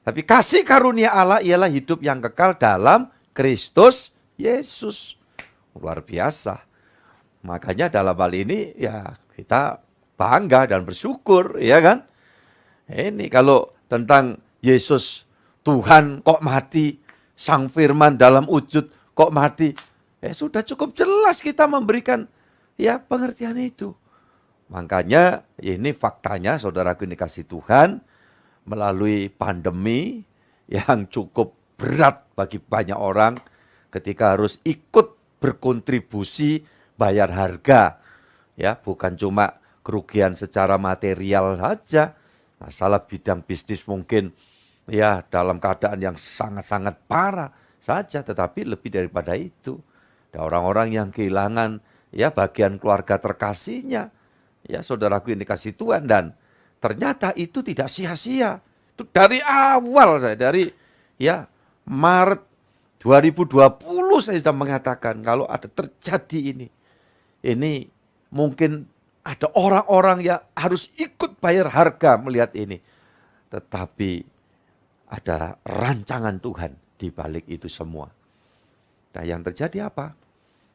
Tapi kasih karunia Allah ialah hidup yang kekal dalam Kristus Yesus. Luar biasa. Makanya dalam hal ini ya kita bangga dan bersyukur, ya kan? Ini kalau tentang Yesus Tuhan kok mati, Sang Firman dalam wujud kok mati, sudah cukup jelas kita memberikan ya pengertian itu. Makanya ini faktanya saudaraku ini kasih Tuhan, melalui pandemi yang cukup berat bagi banyak orang ketika harus ikut berkontribusi bayar harga. Ya, bukan cuma kerugian secara material saja, masalah bidang bisnis mungkin ya dalam keadaan yang sangat-sangat parah saja, tetapi lebih daripada itu. Ada orang-orang yang kehilangan ya bagian keluarga terkasihnya. Ya, saudaraku ini kasih Tuhan, dan ternyata itu tidak sia-sia. Itu dari awal dari ya Maret 2020 saya sudah mengatakan kalau ada terjadi ini mungkin ada orang-orang yang harus ikut bayar harga melihat ini. Tetapi ada rancangan Tuhan di balik itu semua. Nah, yang terjadi apa?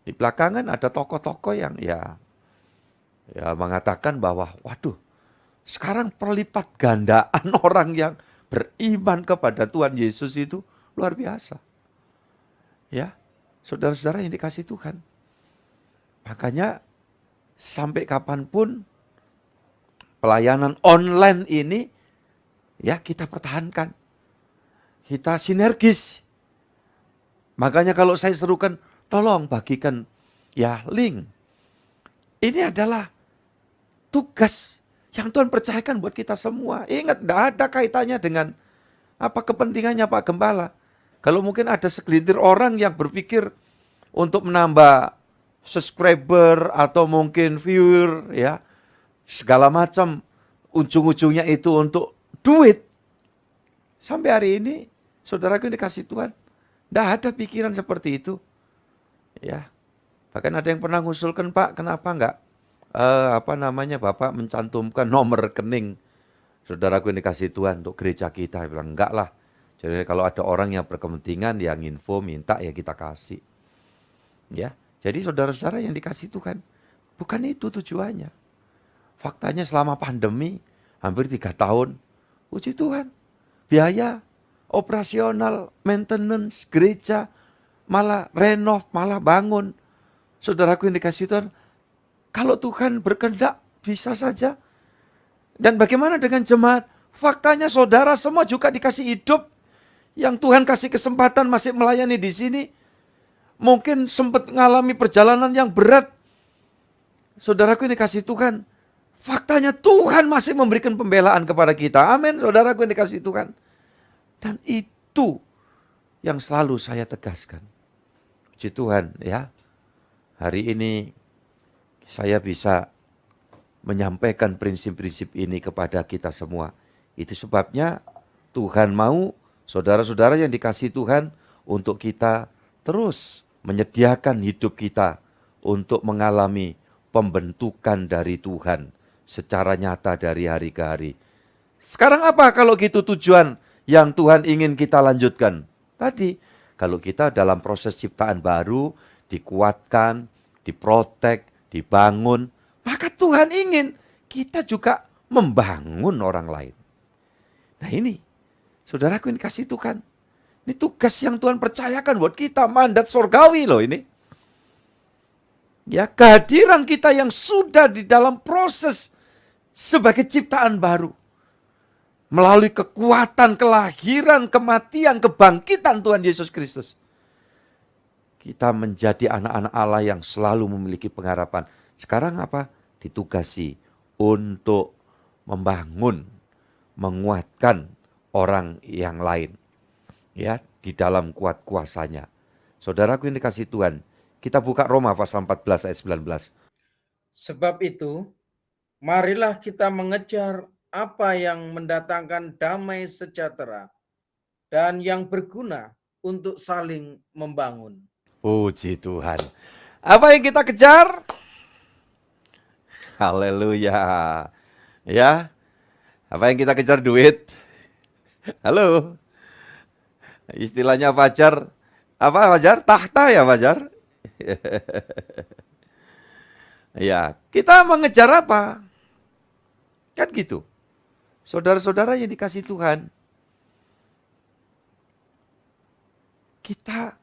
Di belakangan ada tokoh-tokoh yang ya mengatakan bahwa waduh, sekarang perlipat gandaan orang yang beriman kepada Tuhan Yesus itu luar biasa. Ya, saudara-saudara yang dikasih Tuhan. Makanya sampai kapanpun pelayanan online ini ya kita pertahankan. Kita sinergis. Makanya kalau saya serukan, tolong bagikan ya link. Ini adalah tugas yang Tuhan percayakan buat kita semua. Ingat, tidak ada kaitannya dengan apa kepentingannya Pak Gembala. Kalau mungkin ada segelintir orang yang berpikir untuk menambah subscriber atau mungkin viewer, ya segala macam, ujung-ujungnya itu untuk duit. Sampai hari ini, saudaraku dikasih Tuhan, tidak ada pikiran seperti itu. Ya, bahkan ada yang pernah ngusulkan, Pak, kenapa enggak Bapak mencantumkan nomor rekening saudaraku yang dikasih Tuhan untuk gereja kita. Saya bilang, enggak lah. Jadi kalau ada orang yang berkepentingan, yang info, minta, ya kita kasih. Ya, jadi saudara-saudara yang dikasih Tuhan, bukan itu tujuannya. Faktanya selama pandemi, hampir 3 tahun, puji Tuhan, biaya operasional, maintenance, gereja, malah renov, malah bangun. Saudaraku yang dikasih Tuhan, kalau Tuhan berkehendak, bisa saja. Dan bagaimana dengan jemaat? Faktanya saudara semua juga dikasih hidup. Yang Tuhan kasih kesempatan masih melayani di sini. Mungkin sempat mengalami perjalanan yang berat. Saudaraku yang dikasih Tuhan. Faktanya Tuhan masih memberikan pembelaan kepada kita. Amin, saudaraku yang dikasih Tuhan. Dan itu yang selalu saya tegaskan. Puji Tuhan ya. Hari ini saya bisa menyampaikan prinsip-prinsip ini kepada kita semua. Itu sebabnya Tuhan mau saudara-saudara yang dikasih Tuhan untuk kita terus menyediakan hidup kita untuk mengalami pembentukan dari Tuhan secara nyata dari hari ke hari. Sekarang apa kalau gitu tujuan yang Tuhan ingin kita lanjutkan? Tadi, kalau kita dalam proses ciptaan baru, dikuatkan, diprotek, dibangun, maka Tuhan ingin kita juga membangun orang lain. Nah ini, saudaraku ini kasih Tuhan. Ini tugas yang Tuhan percayakan buat kita, mandat surgawi loh ini. Ya, kehadiran kita yang sudah di dalam proses sebagai ciptaan baru. Melalui kekuatan, kelahiran, kematian, kebangkitan Tuhan Yesus Kristus. Kita menjadi anak-anak Allah yang selalu memiliki pengharapan. Sekarang apa? Ditugasi untuk membangun, menguatkan orang yang lain. Ya, di dalam kuat kuasanya. Saudaraku yang dikasih Tuhan, kita buka Roma pasal 14 ayat 19. Sebab itu, marilah kita mengejar apa yang mendatangkan damai sejahtera dan yang berguna untuk saling membangun. Puji Tuhan. Apa yang kita kejar? Haleluya. Ya. Apa yang kita kejar? Duit. Halo. Istilahnya Fajar, apa Fajar? Tahta ya Fajar? Ya, kita mengejar apa? Kan gitu. Saudara-saudara yang dikasih Tuhan, kita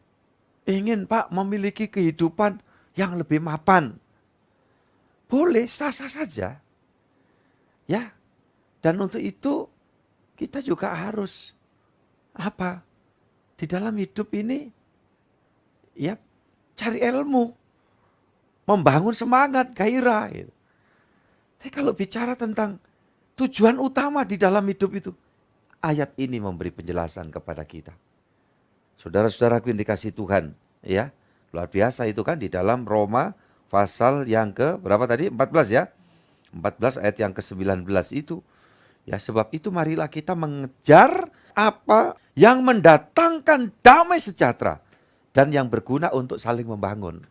ingin Pak memiliki kehidupan yang lebih mapan. Boleh, sah-sah saja. Ya, dan untuk itu kita juga harus apa? Di dalam hidup ini ya cari ilmu, membangun semangat, gairah. Gitu. Tapi kalau bicara tentang tujuan utama di dalam hidup itu, ayat ini memberi penjelasan kepada kita. Saudara-saudaraku yang dikasih Tuhan, ya luar biasa itu kan di dalam Roma pasal yang ke berapa tadi? 14 ya. 14 ayat yang ke-19 itu. Ya, sebab itu marilah kita mengejar apa yang mendatangkan damai sejahtera dan yang berguna untuk saling membangun.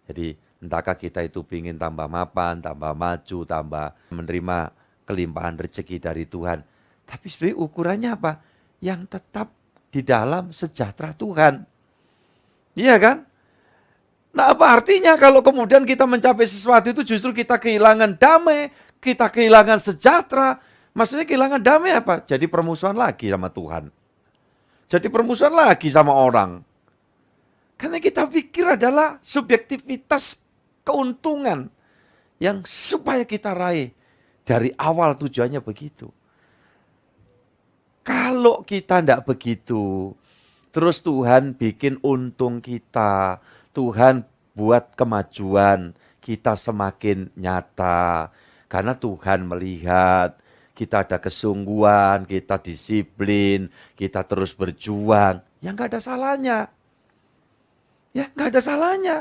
Jadi entahkah kita itu ingin tambah mapan, tambah maju, tambah menerima kelimpahan rezeki dari Tuhan. Tapi sebenarnya ukurannya apa? Yang tetap di dalam sejahtera Tuhan. Iya kan? Nah, apa artinya kalau kemudian kita mencapai sesuatu itu justru kita kehilangan damai, kita kehilangan sejahtera. Maksudnya kehilangan damai apa? Jadi permusuhan lagi sama Tuhan. Jadi permusuhan lagi sama orang. Karena kita pikir adalah subjektivitas keuntungan yang supaya kita raih. Dari awal tujuannya begitu. Kalau kita tidak begitu, terus Tuhan bikin untung kita, Tuhan buat kemajuan kita semakin nyata. Karena Tuhan melihat kita ada kesungguhan, kita disiplin, kita terus berjuang. Ya nggak ada salahnya. Ya nggak ada salahnya.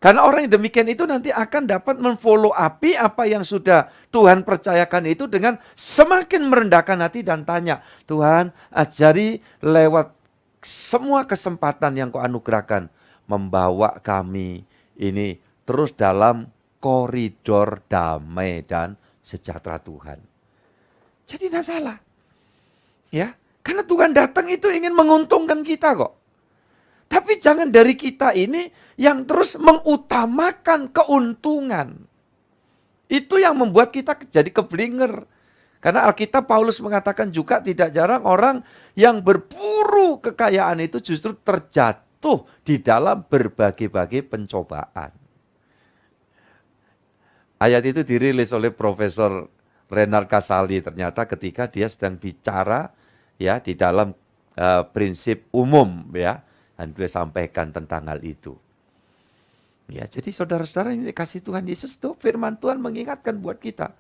Karena orang yang demikian itu nanti akan dapat memfollow up apa yang sudah Tuhan percayakan itu dengan semakin merendahkan hati dan tanya, Tuhan ajari lewat semua kesempatan yang kau anugerahkan, membawa kami ini terus dalam koridor damai dan sejahtera Tuhan. Jadi tidak salah. Ya, karena Tuhan datang itu ingin menguntungkan kita kok. Tapi jangan dari kita ini yang terus mengutamakan keuntungan. Itu yang membuat kita jadi keblinger. Karena Alkitab Paulus mengatakan juga tidak jarang orang yang berburu kekayaan itu justru terjatuh di dalam berbagai-bagai pencobaan. Ayat itu dirilis oleh Profesor Renard Casali ternyata ketika dia sedang bicara ya di dalam prinsip umum ya. Dan beliau sampaikan tentang hal itu. Ya, jadi saudara-saudara yang dikasih Tuhan Yesus itu firman Tuhan mengingatkan buat kita.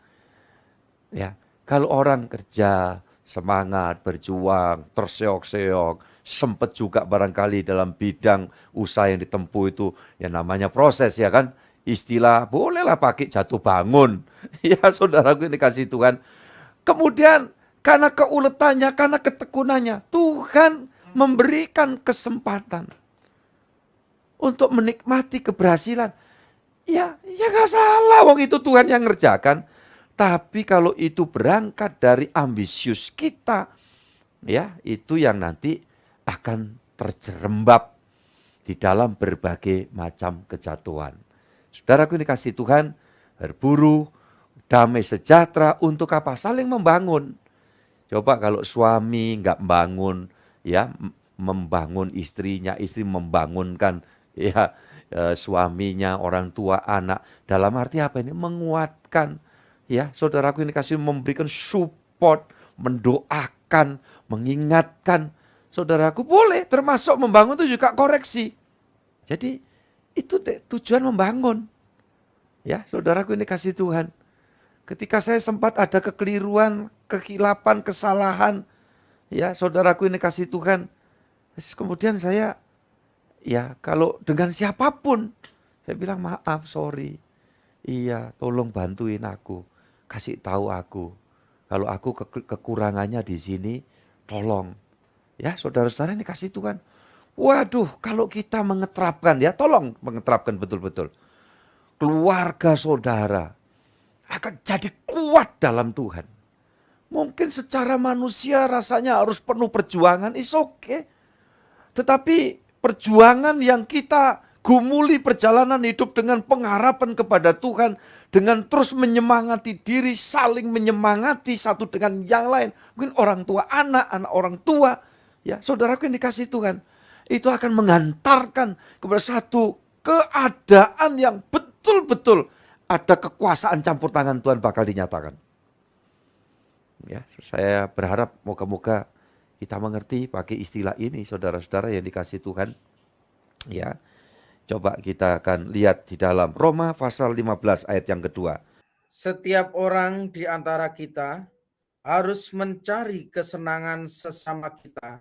Ya, kalau orang kerja, semangat, berjuang, terseok-seok, sempat juga barangkali dalam bidang usaha yang ditempuh itu yang namanya proses ya kan. Istilah bolehlah pakai jatuh bangun. Ya, saudaraku yang dikasih Tuhan. Kemudian karena keuletannya, karena ketekunannya, Tuhan memberikan kesempatan untuk menikmati keberhasilan. Ya gak salah, wong itu Tuhan yang ngerjakan. Tapi kalau itu berangkat dari ambisius kita, ya itu yang nanti akan terjerembab di dalam berbagai macam kejatuhan. Saudaraku yang dikasih Tuhan, berburu damai sejahtera untuk apa? Saling membangun. Coba kalau suami nggak membangun, ya membangun istrinya, istri membangunkan ya suaminya, orang tua, anak. Dalam arti apa ini? Menguatkan. Ya, saudaraku ini kasih memberikan support, mendoakan, mengingatkan. Saudaraku boleh, termasuk membangun itu juga koreksi. Jadi itu tujuan membangun. Ya, saudaraku ini kasih Tuhan. Ketika saya sempat ada kekeliruan, kekilapan, kesalahan, ya saudaraku ini kasih Tuhan. Kemudian saya, ya kalau dengan siapapun, saya bilang maaf, sorry. Iya, tolong bantuin aku, kasih tahu aku. Kalau aku kekurangannya di sini, tolong. Ya saudara-saudara ini kasih Tuhan. Waduh, kalau kita mengeterapkan, ya tolong mengeterapkan betul-betul. Keluarga saudara akan jadi kuat dalam Tuhan. Mungkin secara manusia rasanya harus penuh perjuangan, is okay. Tetapi perjuangan yang kita gumuli perjalanan hidup dengan pengharapan kepada Tuhan, dengan terus menyemangati diri, saling menyemangati satu dengan yang lain. Mungkin orang tua anak, anak orang tua, ya saudaraku yang dikasih Tuhan, itu akan mengantarkan kepada satu keadaan yang betul-betul ada kekuasaan campur tangan Tuhan bakal dinyatakan. Ya, saya berharap moga-moga kita mengerti pakai istilah ini, saudara-saudara yang dikasih Tuhan. Ya, coba kita akan lihat di dalam Roma pasal 15 ayat yang kedua. Setiap orang di antara kita harus mencari kesenangan sesama kita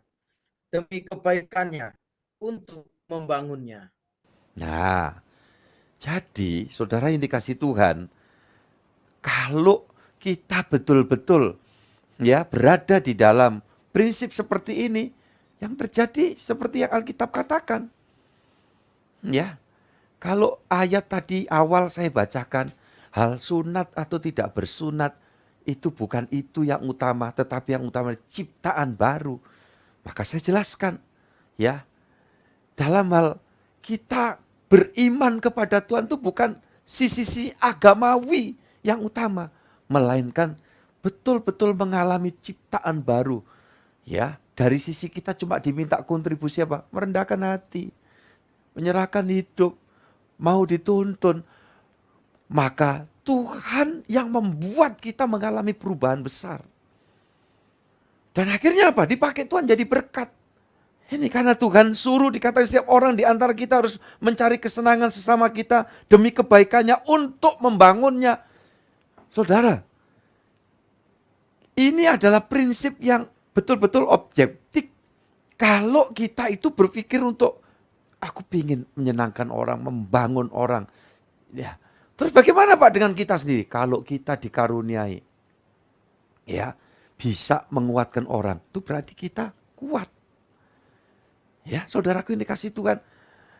demi kebaikannya untuk membangunnya. Nah, jadi saudara yang dikasih Tuhan, kalau kita betul-betul ya berada di dalam prinsip seperti ini, yang terjadi seperti yang Alkitab katakan. Ya, kalau ayat tadi awal saya bacakan, hal sunat atau tidak bersunat, itu bukan itu yang utama, tetapi yang utama ciptaan baru. Maka saya jelaskan, ya, dalam hal kita beriman kepada Tuhan itu bukan sisi agamawi yang utama, melainkan betul-betul mengalami ciptaan baru. Ya, dari sisi kita cuma diminta kontribusi apa? Merendahkan hati, menyerahkan hidup, mau dituntun. Maka Tuhan yang membuat kita mengalami perubahan besar. Dan akhirnya apa? Dipakai Tuhan jadi berkat. Ini karena Tuhan suruh, dikatakan setiap orang di antara kita harus mencari kesenangan sesama kita demi kebaikannya untuk membangunnya. Saudara, ini adalah prinsip yang betul-betul objektif. Kalau kita itu berpikir untuk aku ingin menyenangkan orang, membangun orang. Ya. Terus bagaimana Pak dengan kita sendiri? Kalau kita dikaruniai, ya, bisa menguatkan orang, itu berarti kita kuat. Ya, saudaraku yang dikasih Tuhan.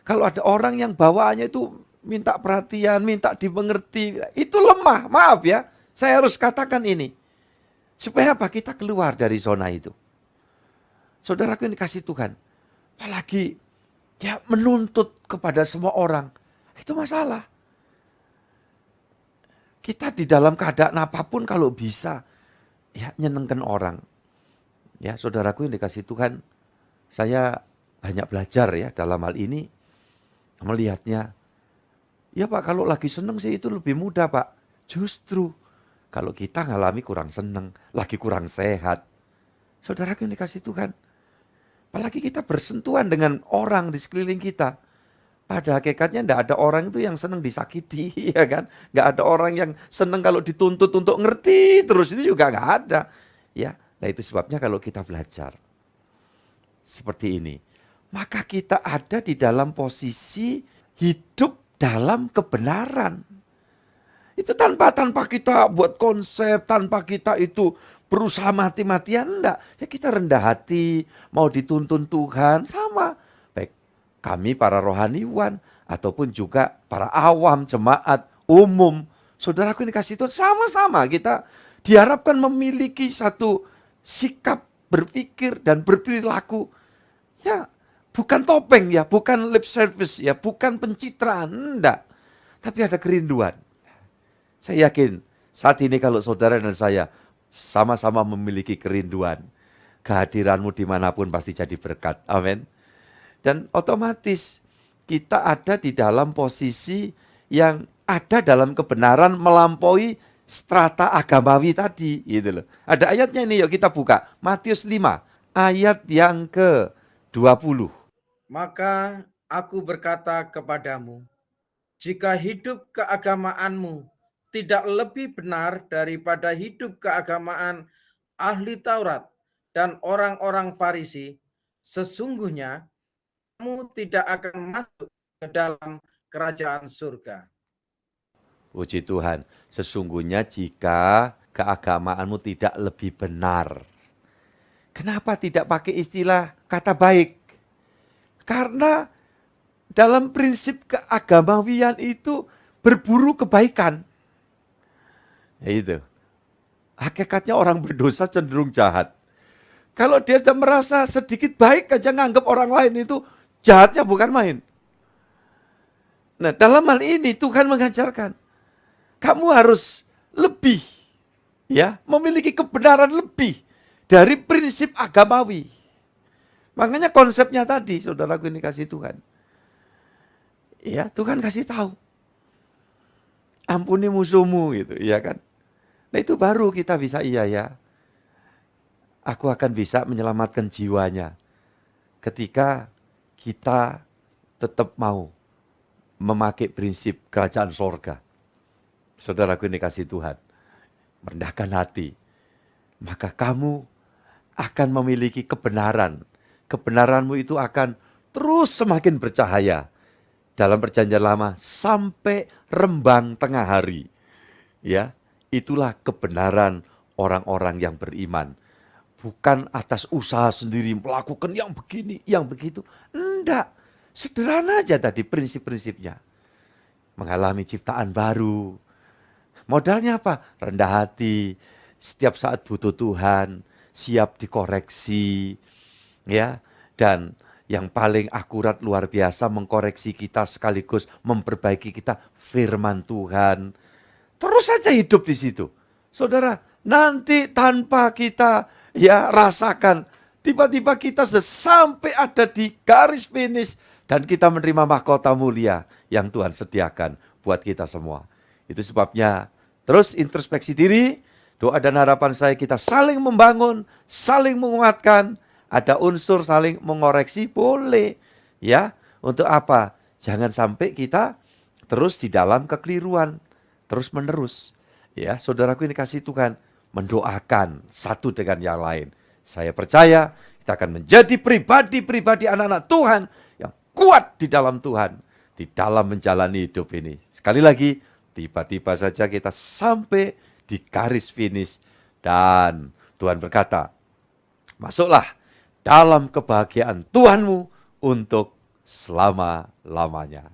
Kalau ada orang yang bawaannya itu minta perhatian, minta dimengerti, itu lemah. Maaf ya, saya harus katakan ini. Supaya apa? Kita keluar dari zona itu. Saudaraku yang dikasih Tuhan. Apalagi ya menuntut kepada semua orang. Itu masalah. Kita di dalam keadaan apapun kalau bisa ya nyenengkan orang. Ya, saudaraku yang dikasih Tuhan, saya banyak belajar ya dalam hal ini. Melihatnya, ya Pak, kalau lagi seneng sih itu lebih mudah Pak. Justru kalau kita ngalami kurang seneng, lagi kurang sehat. Saudaraku yang dikasih Tuhan. Apalagi kita bersentuhan dengan orang di sekeliling kita. Pada hakikatnya tidak ada orang itu yang seneng disakiti, ya kan? Nggak ada orang yang seneng kalau dituntut untuk ngerti terus, itu juga nggak ada. Ya, nah itu sebabnya kalau kita belajar seperti ini, maka kita ada di dalam posisi hidup dalam kebenaran. Itu tanpa kita buat konsep, tanpa kita itu berusaha mati-matian, enggak. Ya kita rendah hati, mau dituntun Tuhan, sama. Baik kami para rohaniwan, ataupun juga para awam, jemaat, umum. Saudaraku ini kasih Tuhan, sama-sama kita diharapkan memiliki satu sikap berpikir dan berperilaku. Ya bukan topeng ya, bukan lip service ya, bukan pencitraan, enggak. Tapi ada kerinduan. Saya yakin saat ini kalau saudara dan saya sama-sama memiliki kerinduan, kehadiranmu dimanapun pasti jadi berkat. Amin. Dan otomatis kita ada di dalam posisi yang ada dalam kebenaran melampaui strata agamawi tadi. Gitu loh. Ada ayatnya ini, yuk kita buka. Matius 5 ayat yang ke-20. Maka aku berkata kepadamu, jika hidup keagamaanmu tidak lebih benar daripada hidup keagamaan ahli Taurat dan orang-orang Farisi, sesungguhnya kamu tidak akan masuk ke dalam kerajaan surga. Puji Tuhan, sesungguhnya jika keagamaanmu tidak lebih benar. Kenapa tidak pakai istilah kata baik? Karena dalam prinsip keagamawian itu berburu kebaikan. Ya itu. Hakikatnya orang berdosa cenderung jahat. Kalau dia sudah merasa sedikit baik aja nganggap orang lain itu jahatnya bukan main. Nah, dalam hal ini Tuhan mengajarkan, kamu harus lebih, ya, memiliki kebenaran lebih dari prinsip agamawi. Makanya konsepnya tadi, saudaraku ini kasih Tuhan. Ya, Tuhan kasih tahu. Ampuni musuhmu gitu, iya kan? Nah, itu baru kita bisa iya ya. Aku akan bisa menyelamatkan jiwanya ketika kita tetap mau memakai prinsip kerajaan sorga. Saudaraku ini kasih Tuhan, merendahkan hati, maka kamu akan memiliki kebenaran. Kebenaranmu itu akan terus semakin bercahaya dalam perjanjian lama sampai rembang tengah hari. Ya, itulah kebenaran orang-orang yang beriman. Bukan atas usaha sendiri melakukan yang begini, yang begitu. Enggak, sederhana aja tadi prinsip-prinsipnya. Mengalami ciptaan baru. Modalnya apa? Rendah hati, setiap saat butuh Tuhan, siap dikoreksi, ya. Dan yang paling akurat luar biasa mengkoreksi kita sekaligus memperbaiki kita firman Tuhan. Terus saja hidup di situ. Saudara, nanti tanpa kita rasakan, tiba-tiba kita sudah sampai ada di garis finish dan kita menerima mahkota mulia yang Tuhan sediakan buat kita semua. Itu sebabnya terus introspeksi diri, doa dan harapan saya kita saling membangun, saling menguatkan, ada unsur saling mengoreksi, boleh. Ya, untuk apa? Jangan sampai kita terus di dalam kekeliruan, terus menerus. Ya, saudaraku ini kasih Tuhan mendoakan satu dengan yang lain. Saya percaya kita akan menjadi pribadi-pribadi anak-anak Tuhan yang kuat di dalam Tuhan, di dalam menjalani hidup ini. Sekali lagi, tiba-tiba saja kita sampai di garis finish dan Tuhan berkata, masuklah dalam kebahagiaan Tuhanmu untuk selama-lamanya.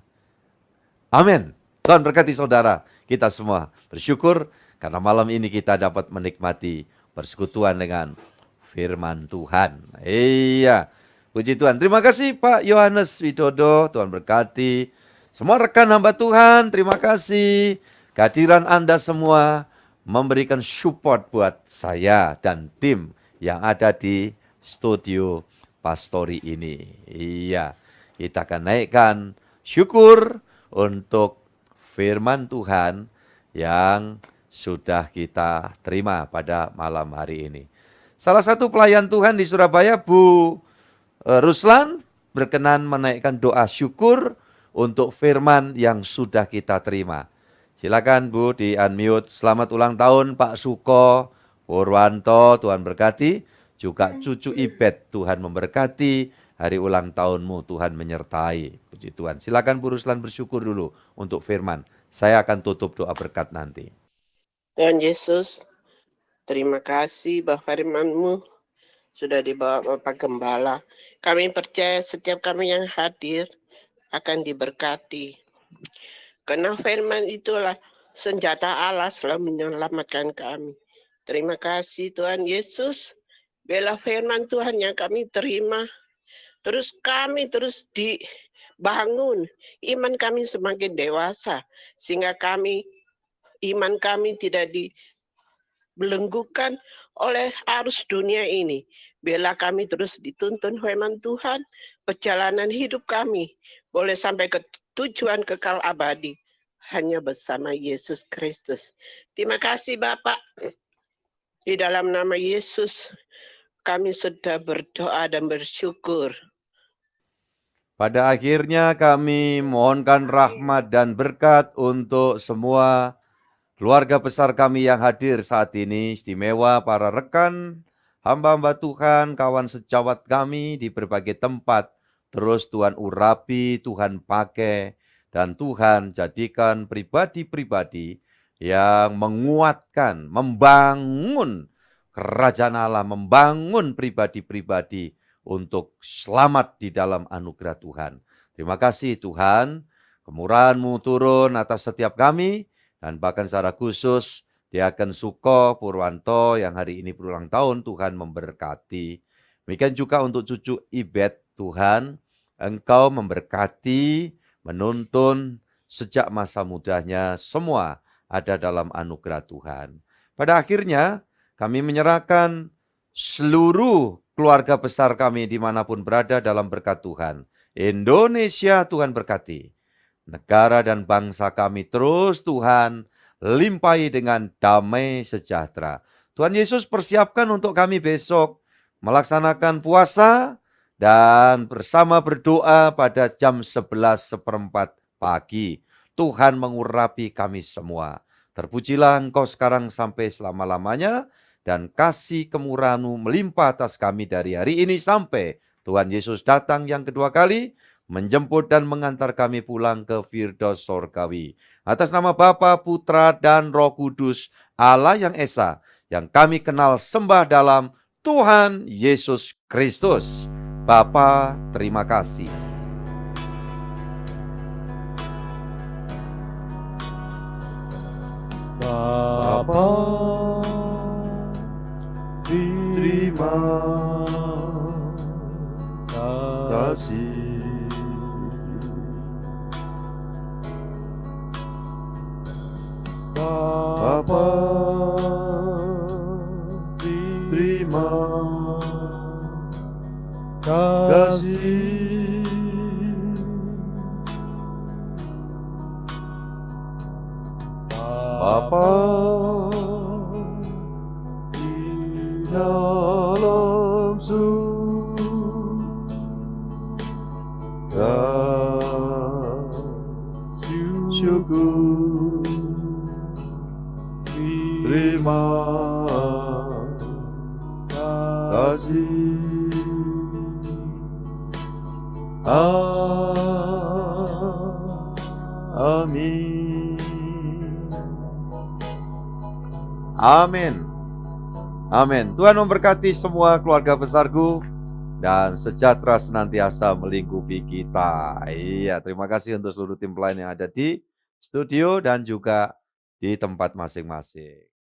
Amin. Tuhan berkati saudara, kita semua bersyukur karena malam ini kita dapat menikmati persekutuan dengan firman Tuhan. Iya, puji Tuhan. Terima kasih Pak Yohanes Widodo, Tuhan berkati. Semua rekan hamba Tuhan, terima kasih. Kehadiran Anda semua memberikan support buat saya dan tim yang ada di studio Pastori ini. Iya, kita akan naikkan syukur untuk firman Tuhan yang sudah kita terima pada malam hari ini. Salah satu pelayan Tuhan di Surabaya, Bu Ruslan, berkenan menaikkan doa syukur untuk firman yang sudah kita terima. Silakan Bu di unmute. Selamat ulang tahun Pak Suko Purwanto, Tuhan berkati. Juga cucu Ibet, Tuhan memberkati. Hari ulang tahunmu Tuhan menyertai. Puji Tuhan. Silakan Bu Ruslan bersyukur dulu untuk firman. Saya akan tutup doa berkat nanti. Tuhan Yesus, terima kasih bahwa firman-Mu sudah dibawa Bapak Gembala. Kami percaya setiap kami yang hadir akan diberkati. Karena firman itulah senjata Allah selalu menyelamatkan kami. Terima kasih Tuhan Yesus. Bela firman Tuhan yang kami terima. Terus kami terus dibangun. Iman kami semakin dewasa. Sehingga iman kami tidak dibelenggukan oleh arus dunia ini. Bela kami terus dituntun firman Tuhan. Perjalanan hidup kami boleh sampai ke tujuan kekal abadi. Hanya bersama Yesus Kristus. Terima kasih Bapak. Di dalam nama Yesus kami sudah berdoa dan bersyukur. Pada akhirnya kami mohonkan rahmat dan berkat untuk semua keluarga besar kami yang hadir saat ini, istimewa para rekan, hamba-hamba Tuhan, kawan sejawat kami di berbagai tempat. Terus Tuhan urapi, Tuhan pakai, dan Tuhan jadikan pribadi-pribadi yang menguatkan, membangun kerajaan Allah, membangun pribadi-pribadi untuk selamat di dalam anugerah Tuhan. Terima kasih Tuhan, kemurahan-Mu turun atas setiap kami, dan bahkan secara khusus Diaken Suko Purwanto yang hari ini berulang tahun, Tuhan memberkati. Demikian juga untuk cucu Ibet, Tuhan, Engkau memberkati, menuntun sejak masa mudanya, semua ada dalam anugerah Tuhan. Pada akhirnya, kami menyerahkan seluruh keluarga besar kami dimanapun berada dalam berkat Tuhan. Indonesia Tuhan berkati. Negara dan bangsa kami terus Tuhan limpahi dengan damai sejahtera. Tuhan Yesus persiapkan untuk kami besok melaksanakan puasa dan bersama berdoa pada jam 11:15 pagi. Tuhan mengurapi kami semua. Terpujilah Engkau sekarang sampai selama-lamanya dan kasih kemurahan-Mu melimpah atas kami dari hari ini sampai Tuhan Yesus datang yang kedua kali, menjemput dan mengantar kami pulang ke Firdaus Sorgawi. Atas nama Bapa, Putra, dan Roh Kudus, Allah yang Esa, yang kami kenal sembah dalam Tuhan Yesus Kristus. Bapa, terima kasih. Bapa, terima kasih. Bapa, terima kasih. Bapa, di dalam surga, syukur terima kasih. Amin. Amin. Amin. Tuhan memberkati semua keluarga besarku dan sejahtera senantiasa melingkupi kita. Iya, terima kasih untuk seluruh tim pelayan yang ada di studio dan juga di tempat masing-masing.